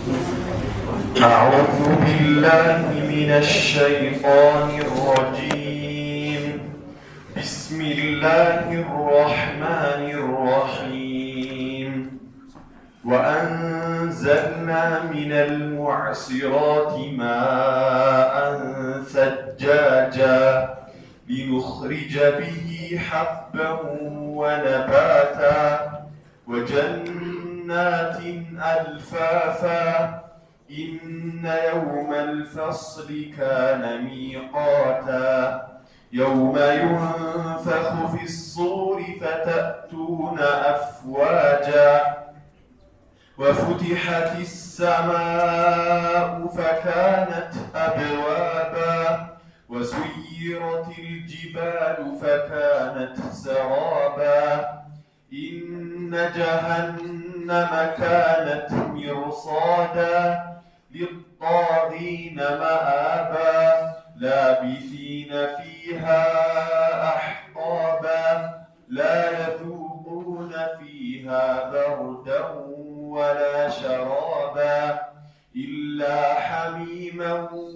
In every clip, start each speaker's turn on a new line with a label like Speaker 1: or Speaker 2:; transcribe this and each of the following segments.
Speaker 1: أعوذ بالله من الشيطان الرجيم. بسم الله الرحمن الرحيم. وأنزلنا من المعصرات ماء ثجاجا لنخرج به حبا ونباتا وجنات ألفافا إن يوم الفصل كان ميقاتا يوم ينفخ في الصور فتأتون أفواجا وفتحت السماء فكانت أبوابا وسيرت الجبال فكانت سرابا إن جهنم كانت مرصادا للطاغين مآبا لابثين فيها أحقابا لا يذوقون فيها بردا ولا شرابا إلا حميما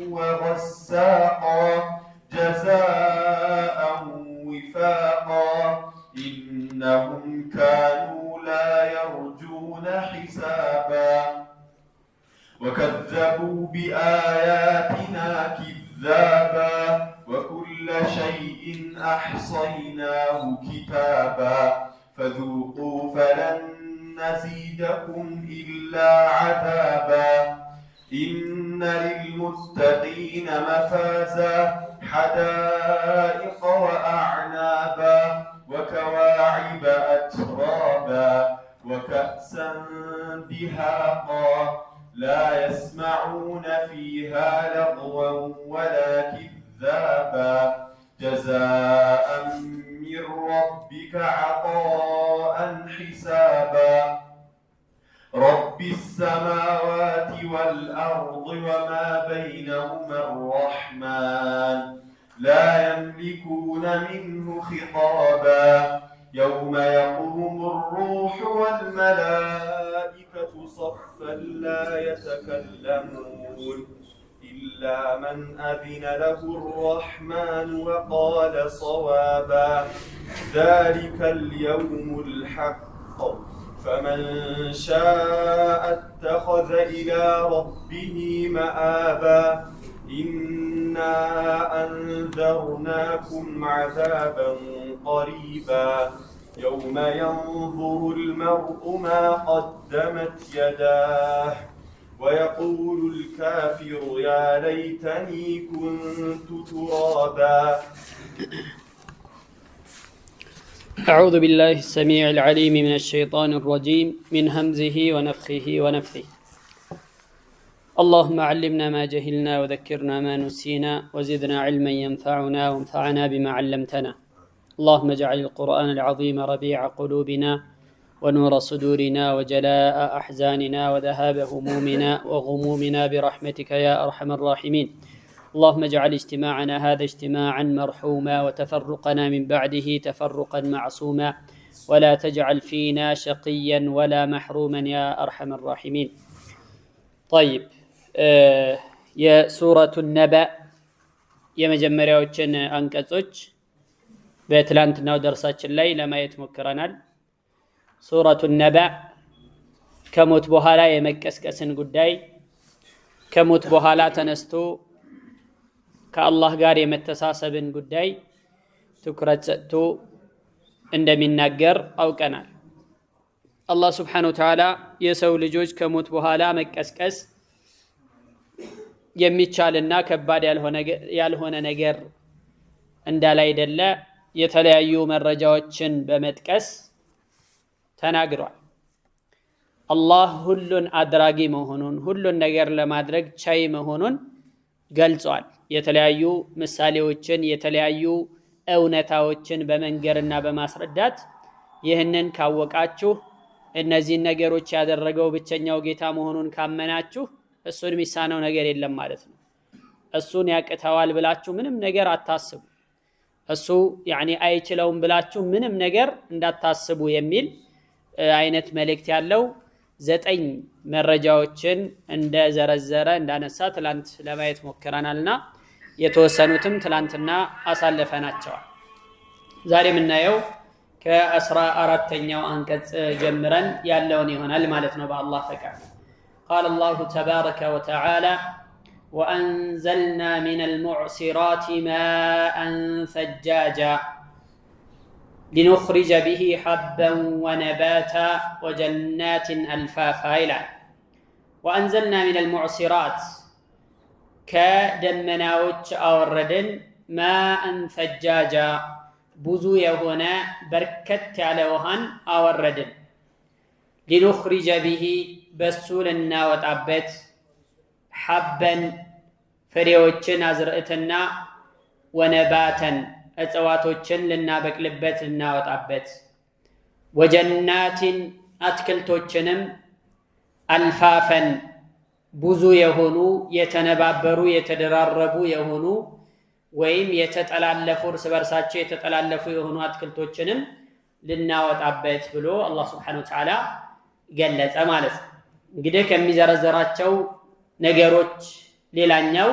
Speaker 1: وغساقا جزاء وفاقا إنهم كانوا لا يرجون حسابا وكذبوا بآياتنا كذابا وكل شيء أحصيناه كتابا فذوقوا فلن نزيدكم إلا عذابا إن للمتقين مفازا حدائق وأعنابا وكواعب أترابا وكأسا دهاقا لا يسمعون فيها لغوا ولا كذابا جزاء من ربك عطاء حسابا رب السماوات والأرض وما بينهما الرحمن لا يملكون منه خطابا يوم يقوم الروح والملائكة صفا لا يتكلمون إلا من أذن له الرحمن وقال صوابا ذلك اليوم الحق فمن شاء اتخذ إلى ربه مآبا إنا أنذرناكم عذابا قريبا يوم ينظر المرء ما قدمت يداه ويقول الكافر يا ليتني كنت ترابا.
Speaker 2: أعوذ بالله السميع العليم من الشيطان الرجيم من همزه ونفخه ونفثه. اللهم علمنا ما جهلنا وذكرنا ما نسينا وزدنا علما ينفعنا وانفعنا بما علمتنا. اللهم اجعل القرآن العظيم ربيع قلوبنا ونور صدورنا وجلاء أحزاننا وذهاب همومنا وغمومنا برحمتك يا أرحم الراحمين. اللهم اجعل اجتماعنا هذا اجتماعا مرحوما وتفرقنا من بعده تفرقا معصوما ولا تجعل فينا شقيا ولا محروما يا أرحم الراحمين. طيب يا سورة النبأ يا መጀመሪያዎችን አንቀጾች በትላንትናው ደርሳችን ላይ ለማየት ሞክረናል። ሱረቱ ነባእ ከሞት በኋላ የመቀስቀስን ጉዳይ ከሞት በኋላ ተነስቶ ከአላህ ጋር የመተሳሰብን ጉዳይ ትኩረት ሰጥቶ እንደሚናገር አውቀናል። አላህ ሱብሓነሁ ወተዓላ የሰው ልጆች ከሞት በኋላ መቀስቀስ የሚቻልና ከባድ ያልሆነ ነገር እንዳላይደለ የተለያዩ መረጃዎችን በመጥቀስ ተናግሯል። አላህ ሁሉን አድራጊ መሆኑን ሁሉን ነገር ለማድረግ ቻይ መሆኑን ገልጿል። የተለያዩ ምሳሌዎችን የተለያዩ እውነታዎችን በመንገርና በማስረዳት ይህንን ካወቃችሁ እነዚህን ነገሮች ያደረገው ብቸኛው ጌታ መሆኑን ካመናችሁ እሱን የሚሳነው ነገር የለም ማለት ነው። እሱን ያቅተዋል ብላችሁ ምንም ነገር አታስቡ። እሱ አይችለውም ብላችሁ ምንም ነገር እንዳታስቡ የሚል አይነት መልእክት ያለው ዘጠኝ መረጃዎችን እንደዘረዘረ እንዳነሳ ትላንት ለማየት ሞክረናልና የተወሰኑትም ትላንትና አሳልፈናቸዋል። ዛሬ የምናየው ከ14ኛው አንቀጽ ጀምረን ያለውን ይሆናል ማለት ነው በአላህ ፈቃድ። قال الله تبارك وتعالى وأنزلنا من المعصرات ماء ثجاجا لنخرج به حبا ونباتا وجنات ألفافا إلى وأنزلنا من المعصرات كدمناوچ أوردن ماء ثجاجا بوزو يهونا بركت على وهن أوردن لنخرج به بسولنا وتعبت حبا فريوچن أزرئتنا ونباتا እጽዋቶችን ልናበቅልበት እናወጣበት ወጀናትን አትክልቶችንም አልፋፈን ብዙ የሆኑ የተነባበሩ የተደራረቡ የሆኑ ወይም የተጠላለፉ እርስ በርሳቸው የተጠላለፉ የሆኑ አትክልቶችንም ልናወጣበት ብሎ አላህ Subhanahu Wa Ta'ala ገለጸ ማለት ነው። እንግዲህ ከሚዘረዘራቸው ነገሮች ሌላኛው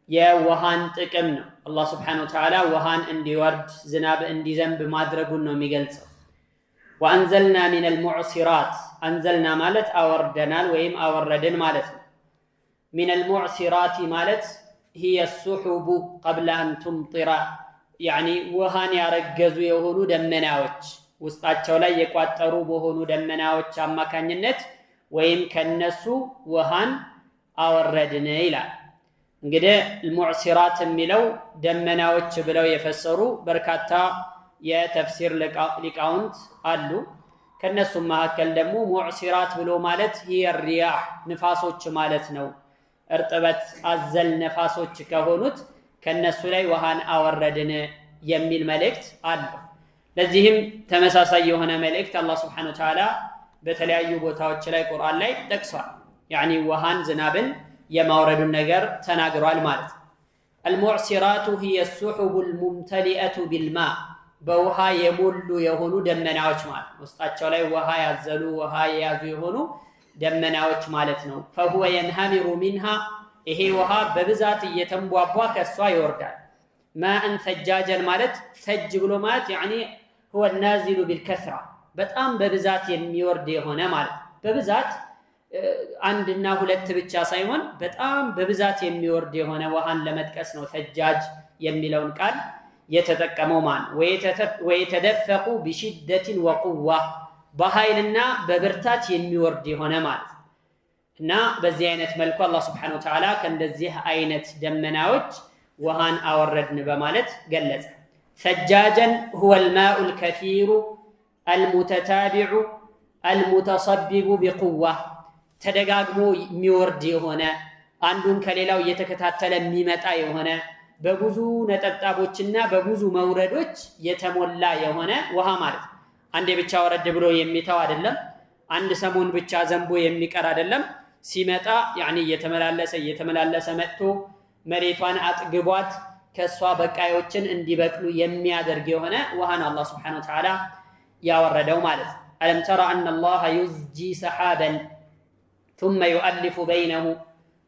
Speaker 2: የውሃን ጥቅም ነው። አላህ Subhanahu Wa Ta'ala ውሃን እንዲወርድ ዝናብ እንዲዘንብ ማድረጉን ነው የሚገልጸው። وأنزلنا من المعصرات أنزلنا ማለት አወርደናል ወይም አወረድን ማለት ነው። من المعصرات ማለት هي السحب قبل أن تمطر يعني ውሃን ያረገዙ የሆኑ ደመናዎች ውስጣቸው ላይ የቋጠሩ በሆኑ ደመናዎች አማካኝነት ወይም ከነሱ ውሃን አወረድን ይላል። እንግዲህ المعصرات የሚለው ደመናዎች ብለው የፈሰሩ በርካታ የተፍሲር ሊቃውንት አሉ። ከነሱም መካከል ደግሞ ሙዕሲራት ብሎ ማለት هي الرياح ንፋሶች ማለት ነው። እርጥበት አዘል ነፋሶች ከሆኑት ከነሱ ላይ ውሃን አወረድን የሚል መልእክት አለ። ለዚህም ተመሳሳይ የሆነ መልእክት አላህ Subhanahu Wa Ta'ala በተለያዩ ቦታዎች ላይ ቁርአን ላይ ጠቅሷል። يعني ውሃን ዝናብን የማውረዱን ነገር ተናግሯል ማለት ነው። المعصرات هي السحب الممتلئة بالماء በውሃ የሞሉ የሆኑ ደመናዎች ማለት ውስጣቸው ላይ ውሃ ያዘሉ ውሃ የያዙ የሆኑ ደመናዎች ማለት ነው። فهو ينهمر منها ይሄ ውሃ በብዛት እየተንቧቧ ከሷ ይወርዳል። ماء ثجاجا ማለት ثج ብሎ ማለት يعني هو النازل بالكثرة በጣም በብዛት የሚወርድ የሆነ ማለት በብዛት አንድና ሁለት ብቻ ሳይሆን በጣም በብዛት የሚወርድ የሆነ ውሃን ለመጥቀስ ነው ثجاج የሚለውን ቃል የተጠቀመው ማን ወይተደፈቁ بشدة وقوة በኃይልና በብርታት የሚወርድ የሆነ ማለት እና በዚህ አይነት መልኩ አላህ Subhanahu Wa Ta'ala ከእንደዚህ አይነት ደመናዎች ውሃን አወረድን በማለት ገለጸ። ثجاجا هو الماء الكثير المتتابع المتصبب بقوة ተደጋግሞ የሚወርድ የሆነ አንዱን ከሌላው እየተከታተለ የሚመጣ የሆነ በብዙ ነጠብጣቦችና በብዙ መውረዶች የተሞላ የሆነ ውሃ ማለት ነው። አንዴ ብቻ ወረድ ብሎ የሚተው አይደለም። አንድ ሰሞን ብቻ ዘንቦ የሚቀር አይደለም። ሲመጣ يعني እየተመላለሰ መጥቶ መሬቷን አጥግቧት ከሷ በቃዮችን እንዲበቅሉ የሚያደርግ የሆነ ውሃን አላህ Subhanahu Wa Ta'ala ያወረደው ማለት ነው። ألم ترى أن الله يزجي سحابا ثم يؤلف بينه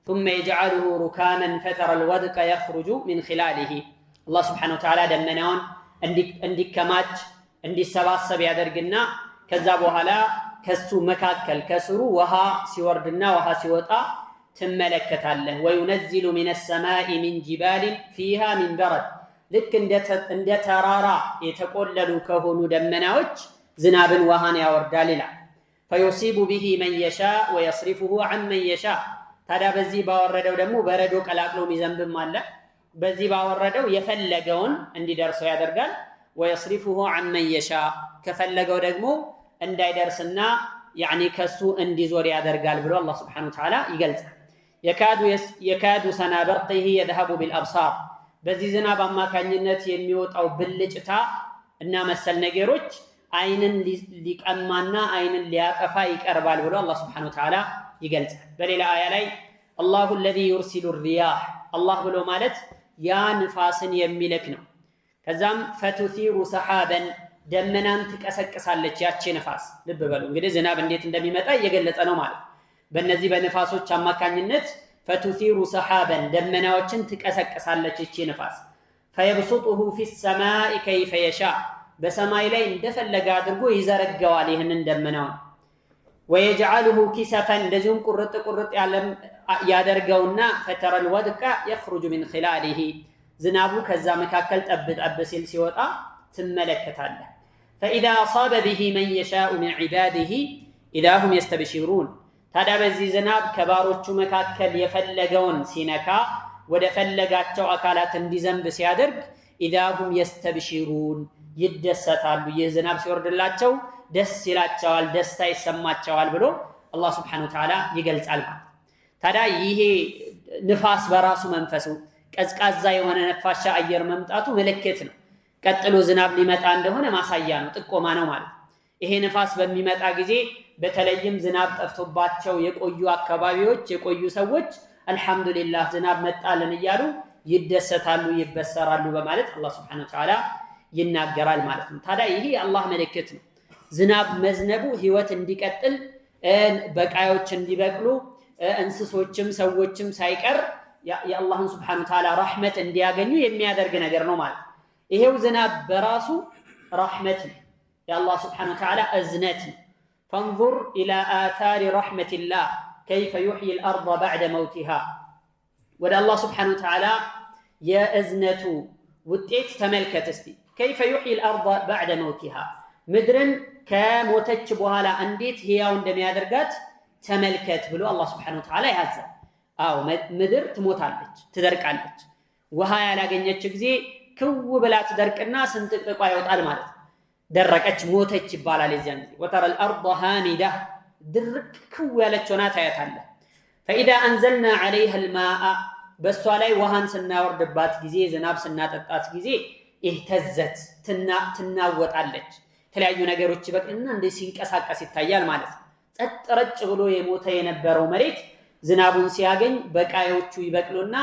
Speaker 2: ثم يجعله ركاما فترى الودق يخرج من خلاله الله سبحانه وتعالى ደመናውን እንዲከማች እንዲሰባሰብ ያደርግና ከዛ በኋላ ከሱ መካከል ከስሩ ውሃ ሲወርድና ውሃ ሲወጣ ትመለከታለህ። وينزل من السماء من جبال فيها من برد ልክ እንደ ተራራ የተቆለሉ ከሆኑ ደመናዎች ዝናብን ውሃን ያወርዳል ይላል። فيصيب به من يشاء ويصرفه عن من يشاء ታዲያ በዚህ ባወረደው ደግሞ በረዶ ቀላቅሎ የሚዘንብም አለ። በዚህ ባወረደው የፈለገውን እንዲደርሰው ያደርጋል። ويصرفه عن من يشاء ከፈለገው ደግሞ እንዳይደርስና يعني ከሱ እንዲዞር ያደርጋል ብሎ አላህ Subhanahu Wa Ta'ala ይገልጻል። يكاد سنا برقه يذهب بالابصار በዚህ ዝናብ አማካኝነት የሚወጣው ብልጭታ እና መሰል ነገሮች አይንን ሊቀማና አይንን ሊያጠፋ ይቀርባል ብሎ አላህ Subhanahu Wa Ta'ala ይገልጻል። በሌላ አያ ላይ الله الذي يرسل الرياح الله ብሎ ማለት ያ ንፋስን የሚልክ ነው። ከዛም فتثير سحابا ደመናን ትቀሰቅሳለች ያቺ ንፋስ። ልብ በሉ እንግዲህ ዝናብ እንዴት እንደሚመጣ እየገለጸ ነው ማለት። በእነዚህ በንፋሶች አማካኝነት ፈቱሲሩ ሰሓበን ደመናዎችን ትቀሰቅሳለች እቺ ንፋስ። ፈየብሱጡሁ ፊ ሰማኢ ከይፈ የሻ በሰማይ ላይ እንደፈለገ አድርጎ ይዘረጋዋል ይህንን ደመናውን። ወየጅዓሉሁ ኪሰፈን እንደዚሁም ቁርጥ ቁርጥ ያደርገውና ፈተረል ወድቀ የኽሩጁ ሚን ኺላሊሂ ዝናቡ ከዛ መካከል ጠብ ጠብ ሲል ሲወጣ ትመለከታለህ። ፈኢዛ አሳበ ቢሂ መን የሻኡ ሚን ዒባዲሂ ኢዛ ሁም የስተብሺሩን ታዲያ በዚህ ዝናብ ከባሮቹ መካከል የፈለገውን ሲነካ ወደ ፈለጋቸው አካላት እንዲዘንብ ሲያደርግ ኢዛ ሁም የስተብሺሩን ይደሰታሉ። ይህ ዝናብ ሲወርድላቸው ደስ ይላቸዋል፣ ደስታ ይሰማቸዋል ብሎ አላህ ሱብሓነሁ ወተዓላ ይገልጻል ማለት። ታዲያ ይሄ ንፋስ በራሱ መንፈሱ ቀዝቃዛ የሆነ ነፋሻ አየር መምጣቱ ምልክት ነው። ቀጥሎ ዝናብ ሊመጣ እንደሆነ ማሳያ ነው፣ ጥቆማ ነው ማለት። ይሄ ንፋስ በሚመጣ ጊዜ በተለይም ዝናብ ጠፍቶባቸው የቆዩ አካባቢዎች የቆዩ ሰዎች አልሐምዱሊላህ ዝናብ መጣልን እያሉ ይደሰታሉ፣ ይበሰራሉ በማለት አላህ ሱብሓነሁ ወተዓላ ይናገራል ማለት ነው። ታዲያ ይሄ የአላህ ምልክት ነው። ዝናብ መዝነቡ ህይወት እንዲቀጥል፣ በቃዮች እንዲበቅሉ፣ እንስሶችም ሰዎችም ሳይቀር የአላህን ሱብሓነሁ ወተዓላ ረሕመት እንዲያገኙ የሚያደርግ ነገር ነው ማለት። ይሄው ዝናብ በራሱ ረሕመት ነው፣ የአላህ ሱብሓነሁ ወተዓላ እዝነት ነው። ፈንዙር ኢላ አታሪ ረሕመቲላህ ከይፈ ዩሕይል አርደ በዕደ መውቲሃ ወደ አላህ ሱብሓነሁ ወተዓላ የእዝነቱ ውጤት ተመልከት እስቲ። ከይፈ ዩሕይል አርደ በዕደ መውቲሃ ምድርን ከሞተች በኋላ እንዴት ህያው እንደሚያደርጋት ተመልከት ብሎ አላህ ሱብሓነሁ ወተዓላ ያዛል። አዎ ምድር ትሞታለች፣ ትደርቃለች። ውሃ ያላገኘች ጊዜ ክው ብላ ትደርቅና ስንጥቅጥቋ ይወጣል ማለት ነው። ደረቀች፣ ሞተች ይባላል የዚያን ጊዜ። ወተረል አርደ ሃሚዳ ድርቅ ክው ያለች ሆና ታያታለህ። ፈኢዛ አንዘልና ዐለይሃ አልማአ በእሷ ላይ ውሃን ስናወርድባት ጊዜ ዝናብ ስናጠጣት ጊዜ ኢህተዘት ትናወጣለች። የተለያዩ ነገሮች ይበቅልና እንደ ሲንቀሳቀስ ይታያል ማለት ነው። ጸጥ ረጭ ብሎ የሞተ የነበረው መሬት ዝናቡን ሲያገኝ በቃዮቹ ይበቅሉና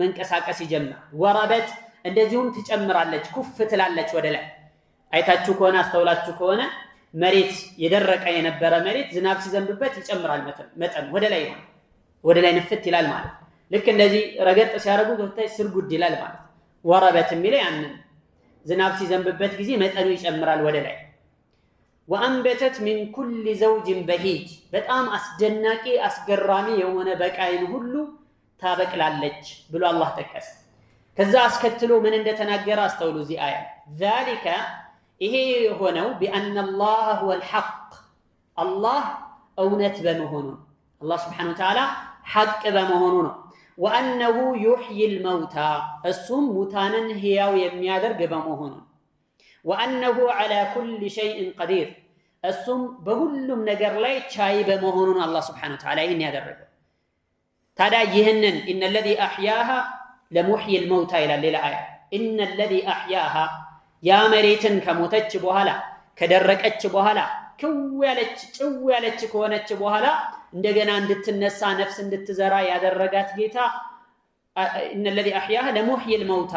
Speaker 2: መንቀሳቀስ ይጀምራል። ወረበት እንደዚሁም ትጨምራለች፣ ኩፍ ትላለች ወደ ላይ። አይታችሁ ከሆነ አስተውላችሁ ከሆነ መሬት የደረቀ የነበረ መሬት ዝናብ ሲዘንብበት ይጨምራል መጠን ወደ ላይ ንፍት ይላል ማለት። ልክ እንደዚህ ረገጥ ሲያደርጉት ወታይ ስርጉድ ይላል ማለት። ወረበት የሚለው ያንን ዝናብ ሲዘንብበት ጊዜ መጠኑ ይጨምራል ወደ ላይ። ወአንበተት ሚን ኩሊ ዘውጅን በሂጅ በጣም አስደናቂ አስገራሚ የሆነ በቃይን ሁሉ ታበቅላለች ብሎ አላህ ጠቀሰ። ከዛ አስከትሎ ምን እንደተናገረ አስተውሉ እዚህ አያ። ዛሊከ ይሄ የሆነው ቢአነ አላህ ሁወል ሐቅ አላህ እውነት በመሆኑ አላህ ሱብሓነሁ ወተዓላ ሐቅ በመሆኑ ነው። ወአነሁ ዩሕይል መውታ እሱም ሙታንን ህያው የሚያደርግ በመሆኑ ወአነሁ ዐላ ኩሊ ሸይእን ቀዲር እሱም በሁሉም ነገር ላይ ቻይ በመሆኑ ነው አላህ ሱብሓነሁ ወተዓላ ይህን ያደረገው። ታዲያ ይህንን ኢነለዚ አሕያሃ ለሙሕይል መውታ ይላል ሌላ አያ። ኢነለዚ አሕያሃ ያ መሬትን ከሞተች በኋላ ከደረቀች በኋላ ክው ያለች ጭው ያለች ከሆነች በኋላ እንደገና እንድትነሳ ነፍስ እንድትዘራ ያደረጋት ጌታ ኢነለዚ አሕያሃ ለሙሕይል መውታ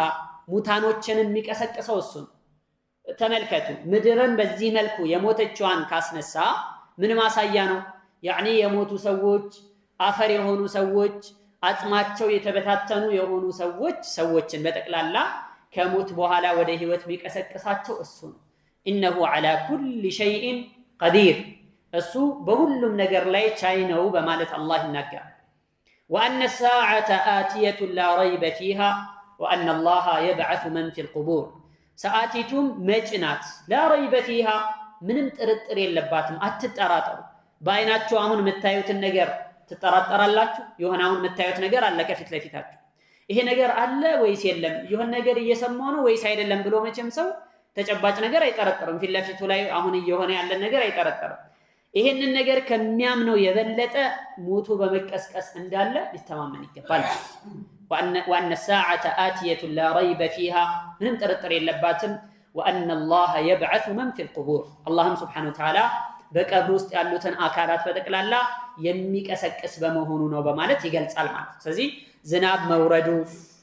Speaker 2: ሙታኖችን የሚቀሰቅሰው እሱ ነው። ተመልከቱ ምድርን በዚህ መልኩ የሞተችዋን ካስነሳ ምን ማሳያ ነው? ያዕኒ የሞቱ ሰዎች አፈር የሆኑ ሰዎች አጽማቸው የተበታተኑ የሆኑ ሰዎችን በጠቅላላ ከሞት በኋላ ወደ ህይወት ቢቀሰቅሳቸው እሱ ነው። ኢነሁ ዐላ ኩሊ ሸይእን ቀዲር እሱ በሁሉም ነገር ላይ ቻይ ነው በማለት አላህ ይናገራል። ወአነ ሳዓተ አቲየቱን ላ ረይበ ፊሃ ወአነ አላህ የብዐሱ መን ፊል ቁቡር ሰዓቲቱም መጪ ናት። ላ ረይበ ፊሃ ምንም ጥርጥር የለባትም፣ አትጠራጠሩ። በአይናችሁ አሁን የምታዩትን ነገር ትጠራጠራላችሁ? የሆነ አሁን የምታዩት ነገር አለ ከፊት ለፊታችሁ። ይሄ ነገር አለ ወይስ የለም? የሆነ ነገር እየሰማው ነው ወይስ አይደለም ብሎ መቼም ሰው ተጨባጭ ነገር አይጠረጠርም። ፊት ለፊቱ ላይ አሁን እየሆነ ያለን ነገር አይጠረጠርም። ይሄንን ነገር ከሚያምነው የበለጠ ሞቱ በመቀስቀስ እንዳለ ሊተማመን ይገባል። ወአነ ሳዓተ አቲየቱን ላ ረይበ ፊሃ ምንም ጥርጥር የለባትም። ወአነ አላህ የብዐሱ መን ፊል ቁቡር አላህም ሱብሓነሁ ወተዓላ በቀብር ውስጥ ያሉትን አካላት በጠቅላላ የሚቀሰቅስ በመሆኑ ነው በማለት ይገልጻል ማለት። ስለዚህ ዝናብ መውረዱ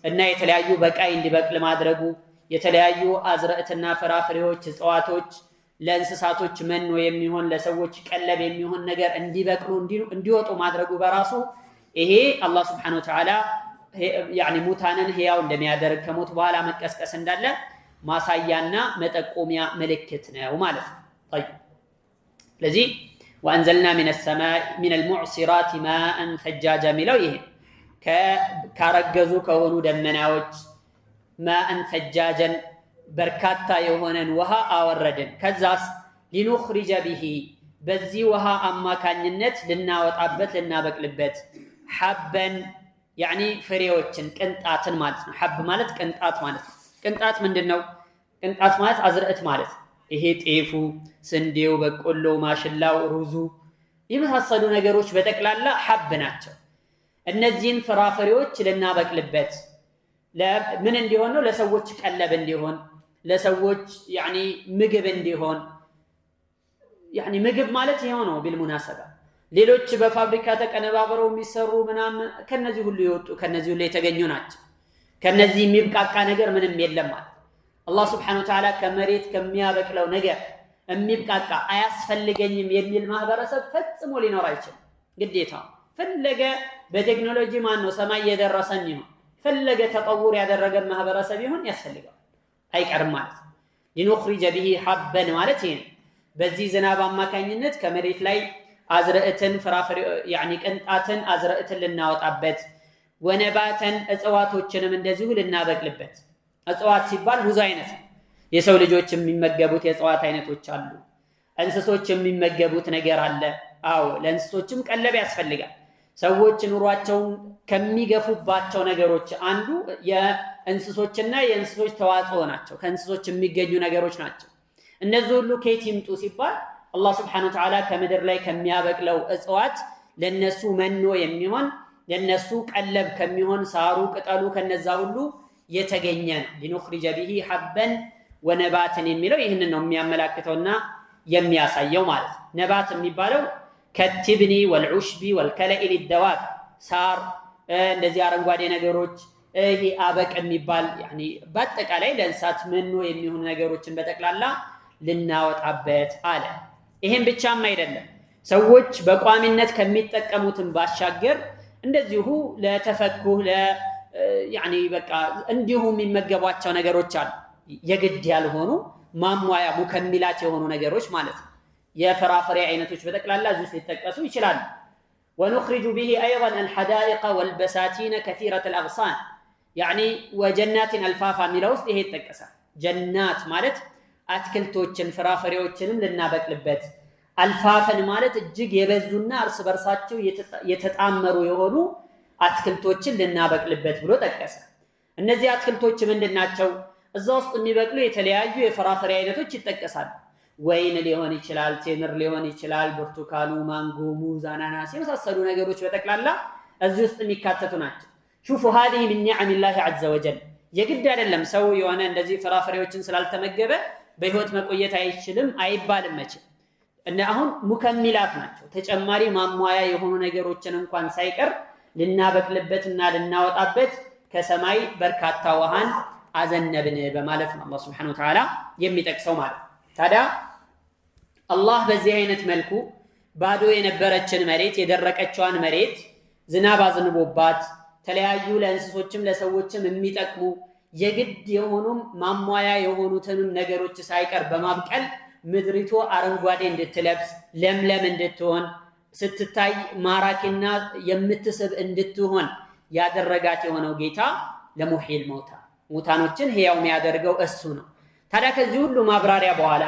Speaker 2: እና የተለያዩ በቃይ እንዲበቅል ማድረጉ የተለያዩ አዝርዕትና ፍራፍሬዎች እጽዋቶች ለእንስሳቶች መኖ የሚሆን ለሰዎች ቀለብ የሚሆን ነገር እንዲበቅሉ እንዲወጡ ማድረጉ በራሱ ይሄ አላህ Subhanahu Wa Ta'ala يعني ሙታንን ህያው እንደሚያደርግ ከሞት በኋላ መቀስቀስ እንዳለ ማሳያና መጠቆሚያ ምልክት ነው ማለት ነው። طيب ስለዚህ وأنزلنا من السماء من المعصرات ماء ثجاجا ሚለው ይሄ ካረገዙ ከሆኑ ደመናዎች ماء ثجاجا በርካታ የሆነን ውሃ አወረድን። ከዛስ ሊኑኽሪጀ ቢሂ በዚህ ውሃ አማካኝነት ልናወጣበት ልናበቅልበት ሐበን ያኒ ፍሬዎችን ቅንጣትን ማለት ነው። ሐብ ማለት ቅንጣት ማለት ነው። ቅንጣት ምንድነው? ቅንጣት ማለት አዝርዕት ማለት ይሄ ጤፉ፣ ስንዴው፣ በቆሎ፣ ማሽላው፣ ሩዙ የመሳሰሉ ነገሮች በጠቅላላ ሐብ ናቸው። እነዚህን ፍራፍሬዎች ልናበቅልበት ለምን እንዲሆን ነው? ለሰዎች ቀለብ እንዲሆን ለሰዎች ያኒ ምግብ እንዲሆን ያኒ ምግብ ማለት ይሄው ነው። ቢልሙናሰባ ሌሎች በፋብሪካ ተቀነባብረው የሚሰሩ ምናምን ከነዚህ ሁሉ ይወጡ ከነዚህ ሁሉ የተገኙ ናቸው። ከነዚህ የሚብቃቃ ነገር ምንም የለም ማለት አላህ Subhanahu Wa Ta'ala ከመሬት ከሚያበቅለው ነገር የሚብቃቃ አያስፈልገኝም የሚል ማህበረሰብ ፈጽሞ ሊኖር አይችልም። ግዴታ ፈለገ በቴክኖሎጂ ማን ነው ሰማይ የደረሰን ይሁን ፈለገ ተጠውር ያደረገ ማህበረሰብ ይሁን ያስፈልጋል አይቀርም ማለት ነው። ሊኑኽሪጀ ቢሂ ሐበን ማለት ይሄ በዚህ ዝናብ አማካኝነት ከመሬት ላይ አዝርዕትን ፍራፍሬ ያኒ ቅንጣትን አዝርዕትን ልናወጣበት ወነባተን እጽዋቶችንም እንደዚሁ ልናበቅልበት። እጽዋት ሲባል ብዙ አይነት የሰው ልጆች የሚመገቡት የእጽዋት አይነቶች አሉ። እንስሶች የሚመገቡት ነገር አለ። አዎ ለእንስሶችም ቀለብ ያስፈልጋል። ሰዎች ኑሯቸውን ከሚገፉባቸው ነገሮች አንዱ የእንስሶችና የእንስሶች ተዋጽኦ ናቸው። ከእንስሶች የሚገኙ ነገሮች ናቸው። እነዚህ ሁሉ ከየት ይምጡ ሲባል አላህ Subhanahu Wa Ta'ala ከምድር ላይ ከሚያበቅለው እጽዋት ለነሱ መኖ የሚሆን ለነሱ ቀለብ ከሚሆን ሳሩ ቅጠሉ ከነዛ ሁሉ የተገኘ ነው። ሊኑኽሪጀ ቢሂ ሐበን ወነባትን የሚለው ይህንን ነው የሚያመላክተውና የሚያሳየው ማለት ነው። ነባት የሚባለው ከትብኒ ወልዑሽቢ ወልከለኢ ሊደዋብ ሳር እንደዚህ አረንጓዴ ነገሮች ይሄ አበቅ የሚባል ያኒ በአጠቃላይ ለእንስሳት መኖ የሚሆኑ ነገሮችን በጠቅላላ ልናወጣበት አለ። ይሄን ብቻም አይደለም ሰዎች በቋሚነት ከሚጠቀሙትን ባሻገር እንደዚሁ ለተፈኩህ ያኒ በቃ እንዲሁ የሚመገቧቸው ነገሮች አሉ። የግድ ያልሆኑ ማሟያ ሙከሚላት የሆኑ ነገሮች ማለት ነው። የፍራፍሬ አይነቶች በጠቅላላ እዚህ ውስጥ ሊጠቀሱ ይችላሉ። ونخرج به أيضا الحدائق والبساتين كثيرة الأغصان يعني وجنات الفافا ሚለው ውስጥ ይሄ ይጠቀሳል። ጀናት ማለት አትክልቶችን ፍራፍሬዎችንም ልናበቅልበት አልፋፈን ማለት እጅግ የበዙና እርስ በርሳቸው የተጣመሩ የሆኑ አትክልቶችን ልናበቅልበት ብሎ ጠቀሰ። እነዚህ አትክልቶች ምንድናቸው? እዛ ውስጥ የሚበቅሉ የተለያዩ የፍራፍሬ አይነቶች ይጠቀሳሉ። ወይን ሊሆን ይችላል፣ ቴምር ሊሆን ይችላል፣ ብርቱካኑ፣ ማንጎ፣ ሙዝ፣ አናናስ የመሳሰሉ ነገሮች በጠቅላላ እዚህ ውስጥ የሚካተቱ ናቸው። ሹፉ هذه من نعم الله عز وجل የግድ አይደለም ሰው የሆነ እንደዚህ ፍራፍሬዎችን ስላልተመገበ በህይወት መቆየት አይችልም አይባልም መቼም እና አሁን ሙከሚላት ናቸው። ተጨማሪ ማሟያ የሆኑ ነገሮችን እንኳን ሳይቀር ልናበቅልበትና ልናወጣበት ከሰማይ በርካታ ውሃን አዘነብን በማለት ነው አላህ Subhanahu Wa Ta'ala የሚጠቅሰው ማለት። ታዲያ አላህ በዚህ አይነት መልኩ ባዶ የነበረችን መሬት የደረቀችዋን መሬት ዝናብ አዝንቦባት ተለያዩ ለእንስሶችም ለሰዎችም የሚጠቅሙ የግድ የሆኑም ማሟያ የሆኑትንም ነገሮች ሳይቀር በማብቀል ምድሪቱ አረንጓዴ እንድትለብስ ለምለም እንድትሆን ስትታይ ማራኪና የምትስብ እንድትሆን ያደረጋት የሆነው ጌታ ለሙሂል ሞታ ሙታኖችን ህያው የሚያደርገው እሱ ነው። ታዲያ ከዚህ ሁሉ ማብራሪያ በኋላ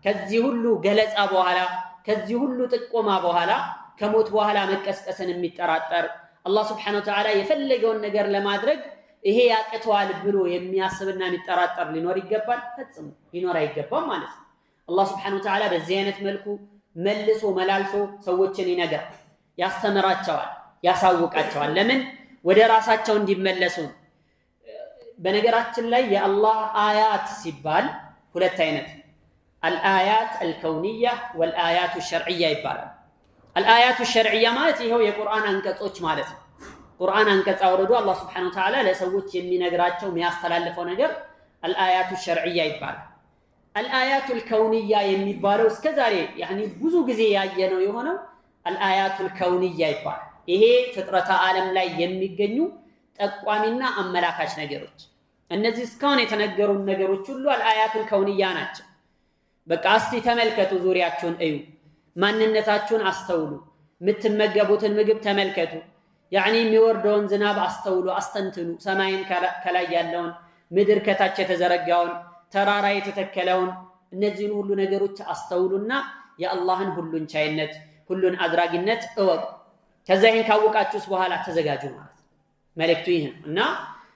Speaker 2: ከዚህ ሁሉ ገለጻ በኋላ ከዚህ ሁሉ ጥቆማ በኋላ ከሞት በኋላ መቀስቀስን የሚጠራጠር አላህ Subhanahu Wa Ta'ala የፈለገውን ነገር ለማድረግ ይሄ ያቅተዋል ብሎ የሚያስብና የሚጠራጠር ሊኖር ይገባል? ፈጽሞ ሊኖር አይገባም ማለት ነው። አላህ Subhanahu Wa Ta'ala በዚህ አይነት መልኩ መልሶ መላልሶ ሰዎችን ይነግራል፣ ያስተምራቸዋል፣ ያሳውቃቸዋል። ለምን? ወደ ራሳቸው እንዲመለሱ። በነገራችን ላይ የአላህ አያት ሲባል ሁለት አይነት الآيات الكونية والآيات الشرعية ይባላል። الآيات الشرعية ማለት ይሄው የቁርአን አንቀጾች ማለት ነው። ቁርአን አንቀጽ አውርዶ አላህ Subhanahu Wa Ta'ala ለሰዎች የሚነግራቸው የሚያስተላልፈው ነገር አልአያቱ ሸርዕያ ይባላል። አልአያቱል ከውንያ የሚባለው እስከዛሬ ብዙ ጊዜ ያየነው የሆነው አልአያቱል ከውንያ ይባላል። ይሄ ፍጥረተ ዓለም ላይ የሚገኙ ጠቋሚና አመላካች ነገሮች፣ እነዚህ እስካሁን የተነገሩ ነገሮች ሁሉ አልአያቱል ከውንያ ናቸው። በቃ እስቲ ተመልከቱ፣ ዙሪያችሁን እዩ፣ ማንነታችሁን አስተውሉ፣ የምትመገቡትን ምግብ ተመልከቱ፣ የሚወርደውን ዝናብ አስተውሉ፣ አስተንትኑ፣ ሰማይን ከላይ ያለውን፣ ምድር ከታች የተዘረጋውን፣ ተራራ የተተከለውን፣ እነዚህን ሁሉ ነገሮች አስተውሉና የአላህን ሁሉን ቻይነት ሁሉን አድራጊነት እወቁ። ከዛ ይህን ካወቃችሁስ በኋላ ተዘጋጁ ማለት ነው። መልእክቱ ይህ ነው እና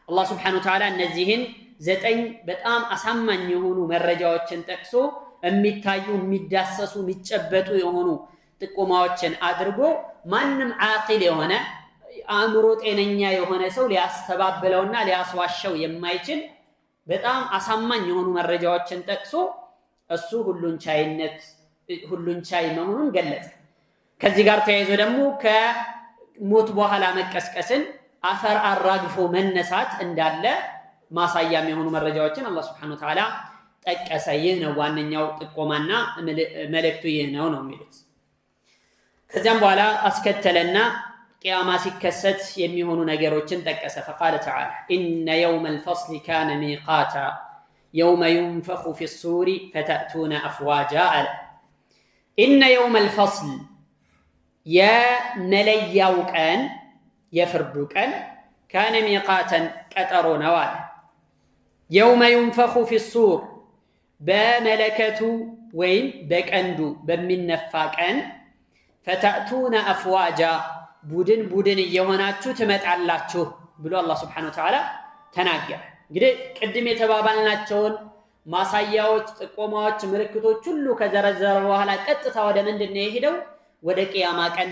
Speaker 2: አላህ ስብሓነሁ ወተዓላ እነዚህን 9 በጣም አሳማኝ የሆኑ መረጃዎችን ጠቅሶ የሚታዩ የሚዳሰሱ የሚጨበጡ የሆኑ ጥቆማዎችን አድርጎ ማንም ዓቂል የሆነ አእምሮ ጤነኛ የሆነ ሰው ሊያስተባብለውና ሊያስዋሸው የማይችል በጣም አሳማኝ የሆኑ መረጃዎችን ጠቅሶ እሱ ሁሉን ቻይ መሆኑን ገለጸ። ከዚህ ጋር ተያይዞ ደግሞ ከሞት በኋላ መቀስቀስን አፈር አራግፎ መነሳት እንዳለ ማሳያም የሆኑ መረጃዎችን አላህ ሱብሓነሁ ወተዓላ ጠቀሰ። ይህ ነው ዋነኛው ጥቆማና መልእክቱ ይህ ነው የሚሉት። ከዚያም በኋላ አስከተለና ቂያማ ሲከሰት የሚሆኑ ነገሮችን ጠቀሰ። ፈቃለ ተዓላ ኢነ የውመል ፈስሊ ካነ ሚቃታ የውመ ዩንፈኹ ፊሱሪ ፈተእቱነ አፍዋጃ አለ። ኢነ የውመል ፈስል የመለያው ቀን የፍርዱ ቀን ካነ ሚቃተን ቀጠሮ ነው አለ። የውመ ዩንፈኹ ፊሱር በመለከቱ ወይም በቀንዱ በሚነፋ ቀን ፈተእቱነ አፍዋጃ ቡድን ቡድን እየሆናችሁ ትመጣላችሁ ብሎ አላህ ስብሓነሁ ወተዓላ ተናገረ። እንግዲህ ቅድም የተባባልናቸውን ማሳያዎች፣ ጥቆማዎች፣ ምልክቶች ሁሉ ከዘረዘረ በኋላ ቀጥታ ወደ ምንድን ነው የሄደው? ወደ ቂያማ ቀን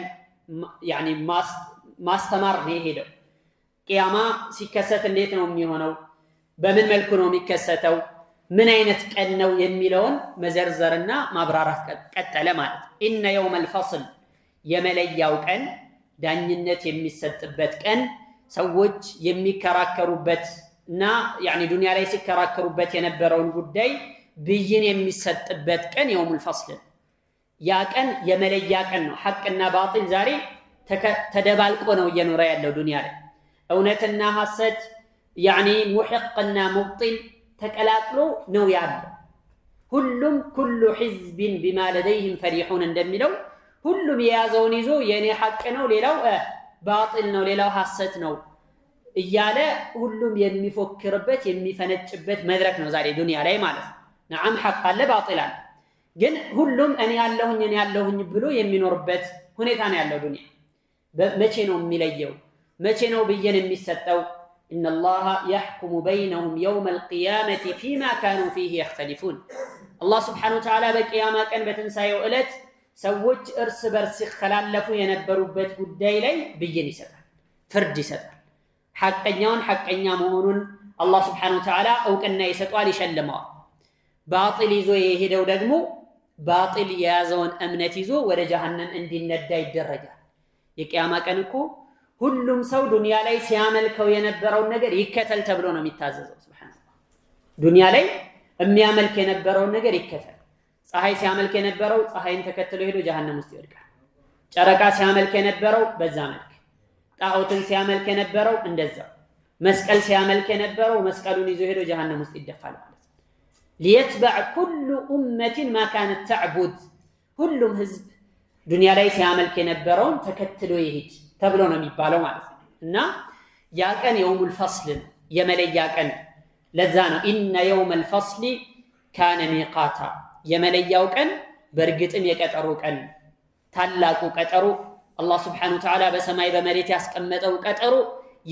Speaker 2: ማስተማር ነው የሄደው። ቂያማ ሲከሰት እንዴት ነው የሚሆነው? በምን መልኩ ነው የሚከሰተው? ምን አይነት ቀን ነው የሚለውን መዘርዘርና ማብራራት ቀጠለ ማለት ነው። ኢነ የውመል ፈስል የመለያው ቀን፣ ዳኝነት የሚሰጥበት ቀን፣ ሰዎች የሚከራከሩበት እና ዱንያ ላይ ሲከራከሩበት የነበረውን ጉዳይ ብይን የሚሰጥበት ቀን የውሙል ፈስል። ያ ቀን የመለያ ቀን ነው። ሐቅና ባጢል ዛሬ ተደባልቆ ነው እየኖረ ያለው ዱንያ ላይ። እውነትና ሐሰት ሙሕቅና ሙብጢል ተቀላቅሎ ነው ያለው። ሁሉም ኩሉ ሒዝቢን ቢማ ለደይህም ፈሪሑን እንደሚለው ሁሉም የያዘውን ይዞ የኔ ሐቅ ነው፣ ሌላው ባጢል ነው፣ ሌላው ሐሰት ነው እያለ ሁሉም የሚፎክርበት የሚፈነጭበት መድረክ ነው ዛሬ ዱንያ ላይ ማለት ነው። ነዓም ሐቅ አለ፣ ባጢል አለ፣ ግን ሁሉም እኔ ያለሁኝ ብሎ የሚኖርበት ሁኔታ ነው ያለው ዱንያ። መቼ ነው የሚለየው? መቼ ነው ብይን የሚሰጠው? ኢነላሃ የሕኩሙ በይነሁም የውመል ቂያመቲ ፊማ ካኑ ፊህ የኽተሊፉን። አላህ ስብሓነሁ ወተዓላ በቂያማ ቀን በትንሣኤው ዕለት ሰዎች እርስ በርስ ሲከላለፉ የነበሩበት ጉዳይ ላይ ብይን ይሰጣል፣ ፍርድ ይሰጣል። ሐቀኛውን ሐቀኛ መሆኑን አላህ ስብሓነሁ ወተዓላ እውቅና ይሰጧል፣ ይሸልመዋል። ባጢል ይዞ የሄደው ደግሞ ባጢል የያዘውን እምነት ይዞ ወደ ጀሃነም እንዲነዳ ይደረጋል። የቂያማ ቀን እኮ ሁሉም ሰው ዱንያ ላይ ሲያመልከው የነበረውን ነገር ይከተል ተብሎ ነው የሚታዘዘው። ሱብሃንአላህ ዱንያ ላይ የሚያመልክ የነበረውን ነገር ይከተል። ፀሐይ ሲያመልክ የነበረው ፀሐይን ተከትሎ ሄዶ ጀሃነም ውስጥ ይወድቃል። ጨረቃ ሲያመልክ የነበረው በዛ መልክ፣ ጣዖትን ሲያመልክ የነበረው እንደዛው፣ መስቀል ሲያመልክ የነበረው መስቀሉን ይዞ ሄዶ ጀሃነም ውስጥ ይደፋል ማለት ነው። ሊየትበዕ ኩሉ ኡመቲን ማ ካነት ተዕቡድ፣ ሁሉም ህዝብ ዱንያ ላይ ሲያመልክ የነበረውን ተከትሎ ይሄድ ተብሎ ነው የሚባለው ማለት ነው። እና ያ ቀን የውሙል ፈስል ነው፣ የመለያ ቀን። ለዛ ነው ኢነ የውመል ፈስሊ ካነ ሚቃታ፣ የመለያው ቀን በእርግጥም የቀጠሮ ቀን፣ ታላቁ ቀጠሮ፣ አላህ ስብሓነሁ ወተዓላ በሰማይ በመሬት ያስቀመጠው ቀጠሮ፣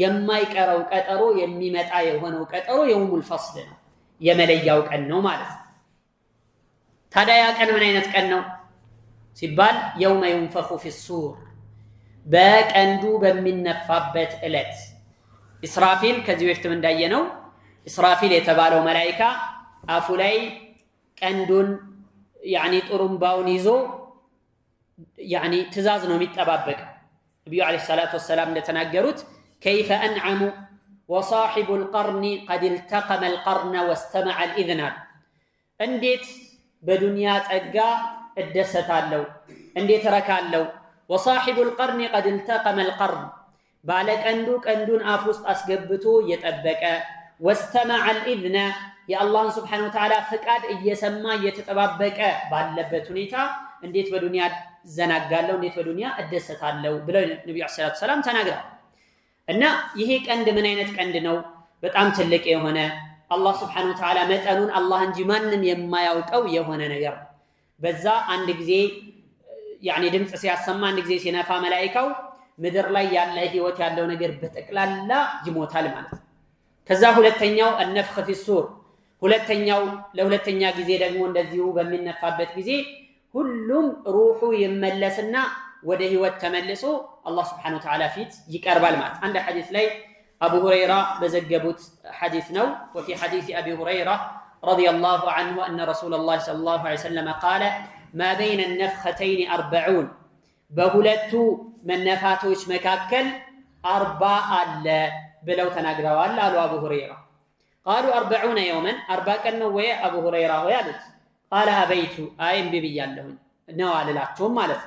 Speaker 2: የማይቀረው ቀጠሮ፣ የሚመጣ የሆነው ቀጠሮ የውሙል ፈስል ነው፣ የመለያው ቀን ነው ማለት ነው። ታዲያ ያ ቀን ምን አይነት ቀን ነው ሲባል የውመ ዩንፈኹ ፊሱር፣ በቀንዱ በሚነፋበት ዕለት። ኢስራፊል ከዚህ በፊትም እንዳየነው ኢስራፊል የተባለው መላኢካ አፉ ላይ ቀንዱን ጥሩምባውን ይዞ ትእዛዝ ነው የሚጠባበቀው። ነቢዩ ዓለይሂ ሰላቱ ወሰላም እንደተናገሩት ከይፈ አንዓሙ وصاحب القرن قد التقم القرن واستمع الإذن እንዴት በዱንያ ጸጋ እደሰታለሁ እንዴት ረካለሁ وصاحب القرن قد التقم القرن ባለ ቀንዱን አፍ ውስጥ አስገብቶ የጠበቀ واستمع الإذن የአላህን Subhanahu Wa Ta'ala ፍቃድ እየሰማ እየተጠባበቀ ባለበት ሁኔታ እንዴት በዱንያ ዘናጋለሁ እንዴት በዱንያ እደሰታለሁ ብለው ነብዩ ሰለላሁ ዐለይሂ ወሰለም ተናግረዋል። እና ይሄ ቀንድ ምን አይነት ቀንድ ነው? በጣም ትልቅ የሆነ አላህ Subhanahu Wa Ta'ala መጠኑን አላህ እንጂ ማንም የማያውቀው የሆነ ነገር ነው። በዛ አንድ ጊዜ ያኒ ድምጽ ሲያሰማ አንድ ጊዜ ሲነፋ መላእክታው ምድር ላይ ያለ ህይወት ያለው ነገር በጠቅላላ ይሞታል ማለት ነው። ከዛ ሁለተኛው النفخ في الصور ሁለተኛው ለሁለተኛ ጊዜ ደግሞ እንደዚሁ በሚነፋበት ጊዜ ሁሉም ሩሑ ይመለስና ወደ ህይወት ተመልሶ አላህ Subhanahu Wa Ta'ala ፊት ይቀርባል ማለት አንድ ሐዲስ ላይ أبو هريرة بزجبوت حديث نو وفي حديث أبي هريرة رضي الله عنه أن رسول الله صلى الله عليه وسلم قال ما بين النفختين 40 بهلتو من نفاتوش مكاكل 4 بلو تناقروا قالوا أبو هريرة قالوا 40 يوما 40 كانوا ويا أبو هريرة ويادت قال أبيت آيم ببيان لهن نوال لاتهم مالت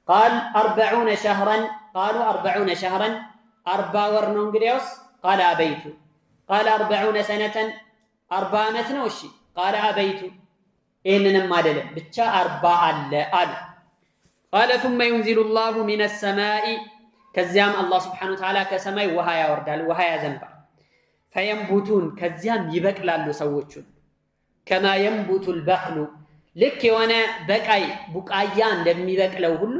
Speaker 2: قال 40 شهرا قالوا 40 شهرا 40 ور ነው እንግዲያውስ قال أبيت قال 40 سنة 40 ዓመት ነው እሺ قال أبيت ይሄንንም አይደለም ብቻ 40 አለ አሉ قال ثم ينزل الله من السماء ከዚያም አላህ Subhanahu Wa Ta'ala ከሰማይ ውሃ ያወርዳል ውሃ ያዘንባል فينبتون ከዚያም ይበቅላሉ ሰዎቹ كما ينبت البقل ልክ የሆነ በቃይ ቡቃያ እንደሚበቅለው ሁሉ